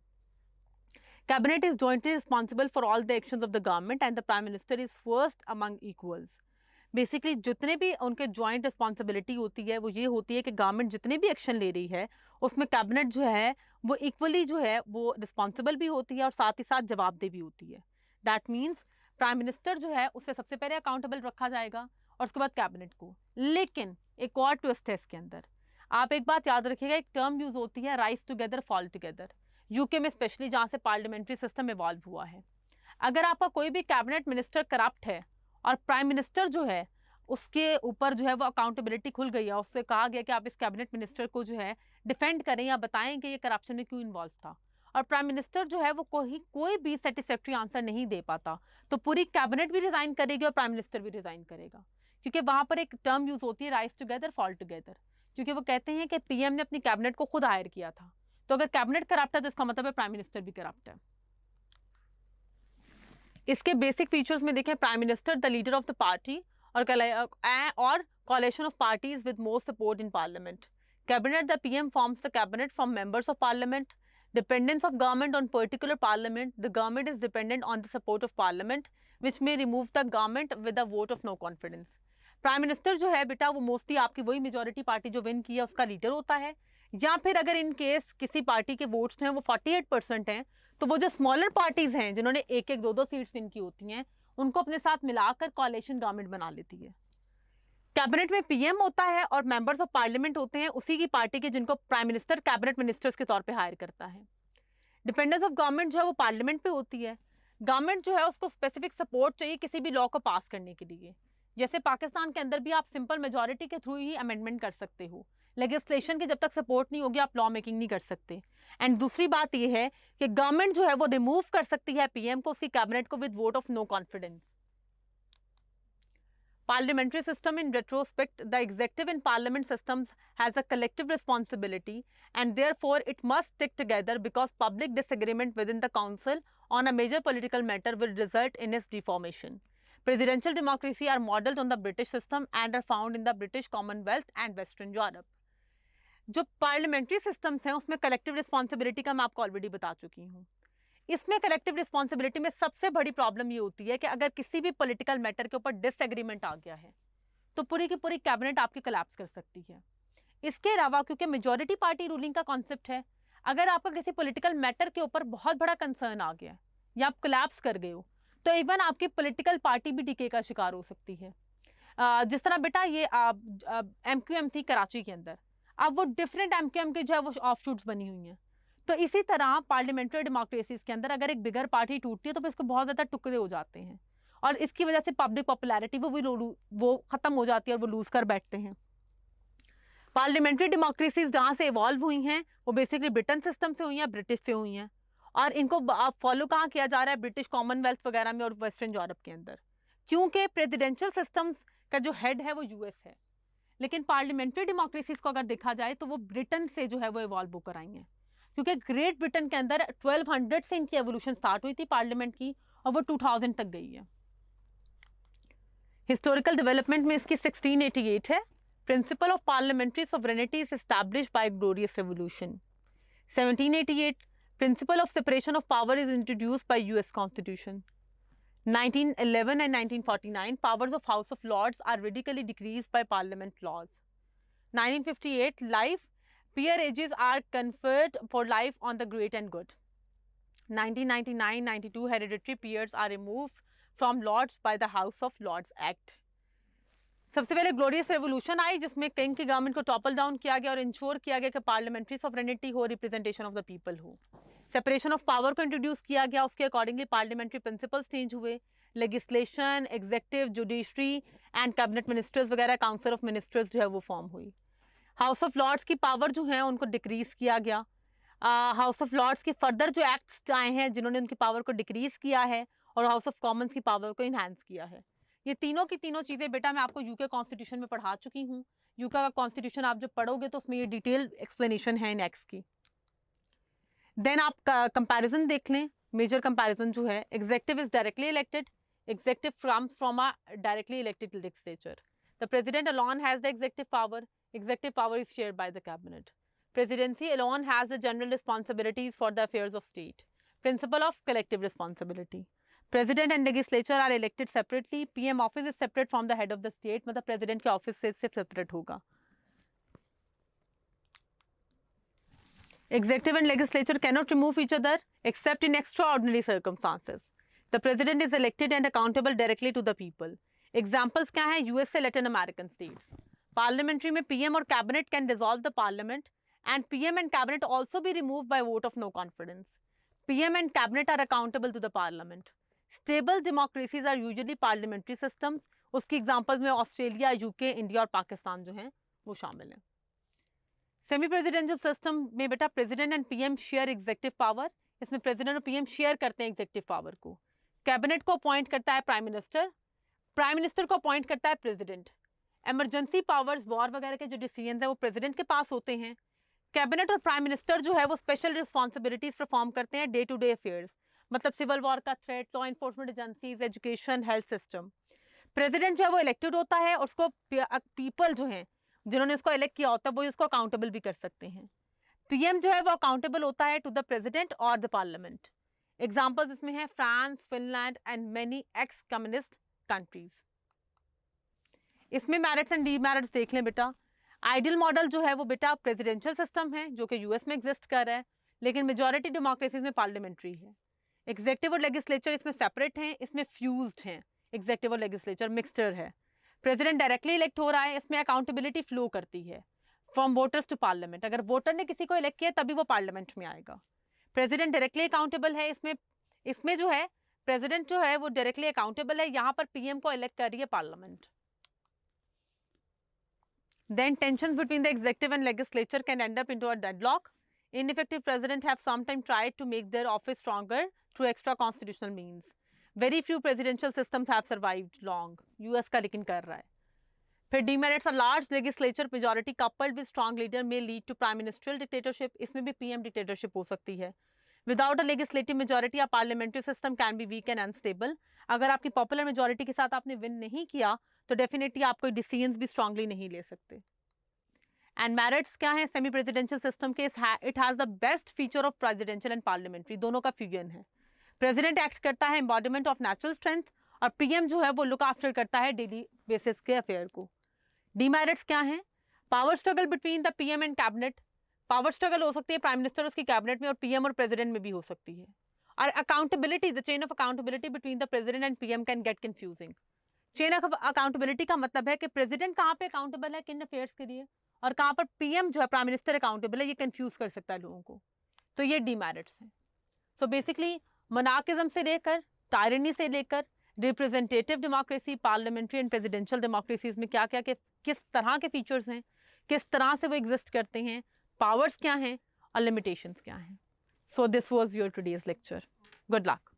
Cabinet is jointly responsible for all the actions of the government and the Prime Minister is first among equals. Basically जितने भी उनके जॉइंट रिस्पॉन्सिबिलिटी होती है वो ये होती है कि गवर्नमेंट जितने भी एक्शन ले रही है उसमें कैबिनेट जो है वो इक्वली जो है वो रिस्पॉन्सिबल भी होती है और साथ ही साथ जवाबदेह भी होती है। दैट मीन्स प्राइम मिनिस्टर जो है उससे सबसे पहले अकाउंटेबल रखा जाएगा और उसके बाद कैबिनेट को। लेकिन एक और ट्विस्ट है इसके अंदर, आप एक बात याद रखिएगा, एक टर्म यूज होती है rise together fall together, UK में स्पेशली जहाँ से पार्लियामेंट्री सिस्टम इवॉल्व हुआ है। अगर आपका कोई भी कैबिनेट मिनिस्टर करप्ट है और प्राइम मिनिस्टर जो है उसके ऊपर जो है वो अकाउंटेबिलिटी खुल गई है, उससे कहा गया कि आप इस कैबिनेट मिनिस्टर को जो है डिफेंड करें या बताएं कि ये करप्शन में क्यों इन्वॉल्व था, और प्राइम मिनिस्टर जो है वो कोई भी सेटिस्फैक्ट्री आंसर नहीं दे पाता, तो पूरी कैबिनेट भी रिजाइन करेगी और प्राइम मिनिस्टर भी रिजाइन करेगा, क्योंकि वहां पर एक टर्म यूज होती है राइज टुगेदर फॉल टुगेदर, क्योंकि वो कहते हैं कि पीएम ने अपनी कैबिनेट को खुद हायर किया था, तो अगर कैबिनेट करप्ट है तो इसका मतलब है प्राइम मिनिस्टर भी करप्ट है। इसके बेसिक फीचर्स में देखें, prime minister the leader of the party और coalition of parties with most support in parliament. Cabinet, the PM forms the cabinet from members of parliament. Dependence of government on particular parliament. The government is dependent on the support of parliament, which may remove the government with a vote of no confidence. Prime minister जो है बेटा वो mostly आपकी वही majority party जो win की है उसका लीडर होता है, या फिर अगर इन केस किसी पार्टी के वोट्स हैं वो 48% हैं तो वो जो स्मॉलर पार्टीज हैं जिन्होंने एक एक दो दो सीट्स विन की होती हैं उनको अपने साथ मिलाकर कोalition गवर्नमेंट बना लेती है। कैबिनेट में पीएम होता है और मेंबर्स ऑफ पार्लियामेंट होते हैं उसी की पार्टी के जिनको प्राइम मिनिस्टर कैबिनेट मिनिस्टर्स के तौर पे हायर करता है। डिपेंडेंस ऑफ गवर्नमेंट जो है वो पार्लियामेंट पे होती है। गवर्नमेंट जो है उसको स्पेसिफिक सपोर्ट चाहिए किसी भी लॉ को पास करने के लिए, जैसे पाकिस्तान के अंदर भी आप सिंपल मेजोरिटी के थ्रू ही अमेंडमेंट कर सकते हो, लेजिस्लेशन की जब तक सपोर्ट नहीं होगी आप लॉ मेकिंग नहीं कर सकते। एंड दूसरी बात यह है कि गवर्नमेंट जो है वो रिमूव कर सकती है पीएम को, उसकी कैबिनेट को, with vote of no confidence. Parliamentary system in retrospect, the executive and parliament systems has a collective responsibility and therefore it must stick together because public disagreement within the council on a major political matter will result in its deformation. Presidential democracy are modeled on the British system and are found in the British Commonwealth and Western Europe. जो parliamentary systems हैं उसमें collective responsibility का मैं आपको already बता चुकी हूँ। इसमें कलेक्टिव रिस्पॉन्सिबिलिटी में सबसे बड़ी प्रॉब्लम ये होती है कि अगर किसी भी पॉलिटिकल मैटर के ऊपर डिसएग्रीमेंट आ गया है तो पूरी की पूरी कैबिनेट आपकी कोलैप्स कर सकती है। इसके अलावा क्योंकि मेजॉरिटी पार्टी रूलिंग का कॉन्सेप्ट है, अगर आपका किसी पॉलिटिकल मैटर के ऊपर बहुत बड़ा कंसर्न आ गया या आप कोलैप्स कर गए हो तो इवन आपकी पॉलिटिकल पार्टी भी डीके का शिकार हो सकती है। जिस तरह बेटा ये MQM थी कराची के अंदर, अब वो डिफरेंट MQM की जो है वो ऑफशूट्स बनी हुई हैं, तो इसी तरह पार्लियामेंट्री डेमोक्रेसीज के अंदर अगर एक बिगर पार्टी टूटती है तो फिर इसको बहुत ज़्यादा टुकड़े हो जाते हैं और इसकी वजह से पब्लिक पॉपुलैरिटी वो ख़त्म हो जाती है और वो लूज कर बैठते हैं। पार्लियामेंट्री डेमोक्रेसीज जहाँ से इवॉल्व हुई हैं वो बेसिकली ब्रिटेन सिस्टम से हुई हैं, ब्रिटिश से हुई हैं, और इनको फॉलो कहाँ किया जा रहा है, ब्रिटिश कॉमनवेल्थ वगैरह में और वेस्टर्न यूरोप के अंदर, क्योंकि प्रेसिडेंशियल सिस्टम्स का जो हेड है वो यूएस है। लेकिन पार्लियामेंट्री डेमोक्रेसीज को अगर देखा जाए तो वो ब्रिटेन से जो है वो इवॉल्व होकर आई हैं, क्योंकि ग्रेट ब्रिटेन के अंदर 1200 से इनकी एवोल्यूशन स्टार्ट हुई थी पार्लियामेंट की और वो 2000 तक गई है। हिस्टोरिकल डेवलपमेंट में इसकी 1688 है। Principle of parliamentary sovereignty is established bye glorious revolution. 1788 principle of separation of power is introduced by US constitution. 1911 and 1949 powers of House of Lords are radically decreased by Parliament laws. 1958 life peerages are conferred for life on the great and good. 1999-92 hereditary peers are removed from Lords by the House of Lords Act. सबसे पहले glorious revolution आई जिसमें king की government को topple down किया गया और ensure किया गया कि पार्लियामेंट्री सॉवरेनिटी हो, रिप्रेजेंटेशन ऑफ द पीपल हो। सेपरेशन ऑफ पावर को इंट्रोड्यूस किया गया, उसके अकॉर्डिंगली पार्लियामेंट्री प्रिंसिपल्स चेंज हुए। Legislation, executive, judiciary and cabinet ministers वगैरह, काउंसिल ऑफ मिनिस्टर्स जो है वो फॉर्म हुई। हाउस ऑफ लॉर्ड्स की पावर जो है उनको डिक्रीज किया गया। हाउस ऑफ लॉर्ड्स के फर्दर जो एक्ट्स आए हैं जिन्होंने उनकी पावर को डिक्रीज किया है, और हाउस ऑफ कॉमन्स की पावर को इन्हांस किया है। ये तीनों की तीनों चीज़ें बेटा मैं आपको यूके कॉन्स्टिट्यूशन में पढ़ा चुकी हूँ। यूके का कॉन्स्टिट्यूशन आप जब पढ़ोगे तो उसमें ये डिटेल एक्सप्लेनेशन है इन एक्ट्स की। देन आप कंपैरिजन देख लें। मेजर कंपैरिजन जो है, executive is directly elected, executive comes from a directly elected legislature. The president alone has the executive power. Executive power is shared by the cabinet. Presidency alone has the general responsibilities for the affairs of state. Principle of collective responsibility. President and legislature are elected separately. PM office is separate from the head of the state. मतलब president के office से separate होगा. Executive and legislature cannot remove each other except in extraordinary circumstances. The president is elected and accountable directly to the people. Examples क्या हैं? US से Latin American states. Parliamentary में PM और cabinet can dissolve the parliament and PM and cabinet also be removed by vote of no confidence. PM and cabinet are accountable to the parliament. Stable democracies are usually parliamentary systems. उसकी examples में Australia, UK, India और पाकिस्तान जो हैं वो शामिल हैं। Semi presidential system में बेटा president and PM share executive power. इसमें प्रेसिडेंट और पीएम शेयर करते हैं एग्जेक्टिव पावर को। कैबिनेट को अपॉइंट करता है प्राइम मिनिस्टर को अपॉइंट करता है प्रेसिडेंट। इमरजेंसी पावर्स, वॉर वगैरह के जो डिसीजन है वो प्रेसिडेंट के पास होते हैं। कैबिनेट और प्राइम मिनिस्टर जो है वो स्पेशल रिस्पॉन्सिबिलिटीज परफॉर्म करते हैं डे टू डे अफेयर्स, मतलब सिविल वॉर का threat, law enforcement agencies, education, health system. President जो है वो इलेक्टेड होता है और उसको पीपल जो है जिन्होंने उसको इलेक्ट किया होता है वो उसको अकाउंटेबल भी कर सकते हैं। पीएम जो है वो अकाउंटेबल होता है टू द प्रेसिडेंट और द पार्लियामेंट। एग्जाम्पल्स इसमें है France, Finland and many x communist countries. इसमें मेरिट्स एंड डीमेरिट्स देख लें बेटा। आइडियल मॉडल जो है वो बेटा प्रेसिडेंशियल सिस्टम है जो कि यूएस में एग्जिस्ट कर रहा है, लेकिन मेजॉरिटी डेमोक्रेसीज में पार्लियामेंट्री है। एग्जेक्टिव और लेजिस्लेचर इसमें सेपरेट हैं, इसमें फ्यूज्ड हैं। एग्जेक्टिव और लेजिस्लेचर मिक्सचर है। प्रेसिडेंट डायरेक्टली इलेक्ट हो रहा है, इसमें अकाउंटेबिलिटी फ्लो करती है फ्रॉम वोटर्स टू पार्लियामेंट। अगर वोटर ने किसी को इलेक्ट किया तभी वो पार्लियामेंट में आएगा। प्रेसिडेंट डायरेक्टली अकाउंटेबल है, इसमें जो है प्रेसिडेंट जो है वो डायरेक्टली अकाउंटेबल है, यहाँ पर पीएम को इलेक्ट कर रही है parliament. Then tensions between the executive and legislature can end up into a deadlock. Ineffective president have sometimes tried to make their office stronger through extra constitutional means. Very few presidential systems have survived long. US का लेकिन कर रहा है। फिर demerits, a large legislature majority coupled with strong leader may lead to prime ministerial dictatorship. इसमें भी PM dictatorship हो सकती है। Without a legislative majority, a parliamentary system can be weak and unstable. अगर आपकी popular majority के साथ आपने win नहीं किया तो डेफिनेटली आप कोई डिसीजंस भी स्ट्रांगली नहीं ले सकते। एंड मेरिट्स क्या है सेमी प्रेसिडेंशियल सिस्टम के? It has the best feature of presidential and parliamentary, दोनों का फ्यूजन है। प्रेसिडेंट एक्ट करता है एम्बॉडीमेंट ऑफ नेचुरल स्ट्रेंथ और पीएम जो है वो लुक आफ्टर करता है डेली बेसिस के अफेयर को। डीमेरिट्स क्या है? Power struggle between the PM and cabinet. Power struggle हो सकती है प्राइम मिनिस्टर और उसकी कैबिनेट में, और पीएम और प्रेसिडेंट में भी हो सकती है। और accountability, the chain of accountability between the president and PM can get confusing. Chain of accountability का मतलब है कि प्रेसिडेंट कहाँ पे अकाउंटेबल है किन अफेयर्स के लिए और कहाँ पर पीएम जो है प्राइम मिनिस्टर अकाउंटेबल है, ये कंफ्यूज कर सकता है लोगों को। तो ये डीमेरिट्स हैं। सो बेसिकली मोनार्किज्म से लेकर टायरनी से लेकर representative democracy, parliamentary and presidential democracies में क्या क्या के किस तरह के फीचर्स हैं, किस तरह से वो एग्जिस्ट करते हैं, पावर्स क्या हैं और लिमिटेशंस क्या हैं। So this was your today's lecture. Good luck.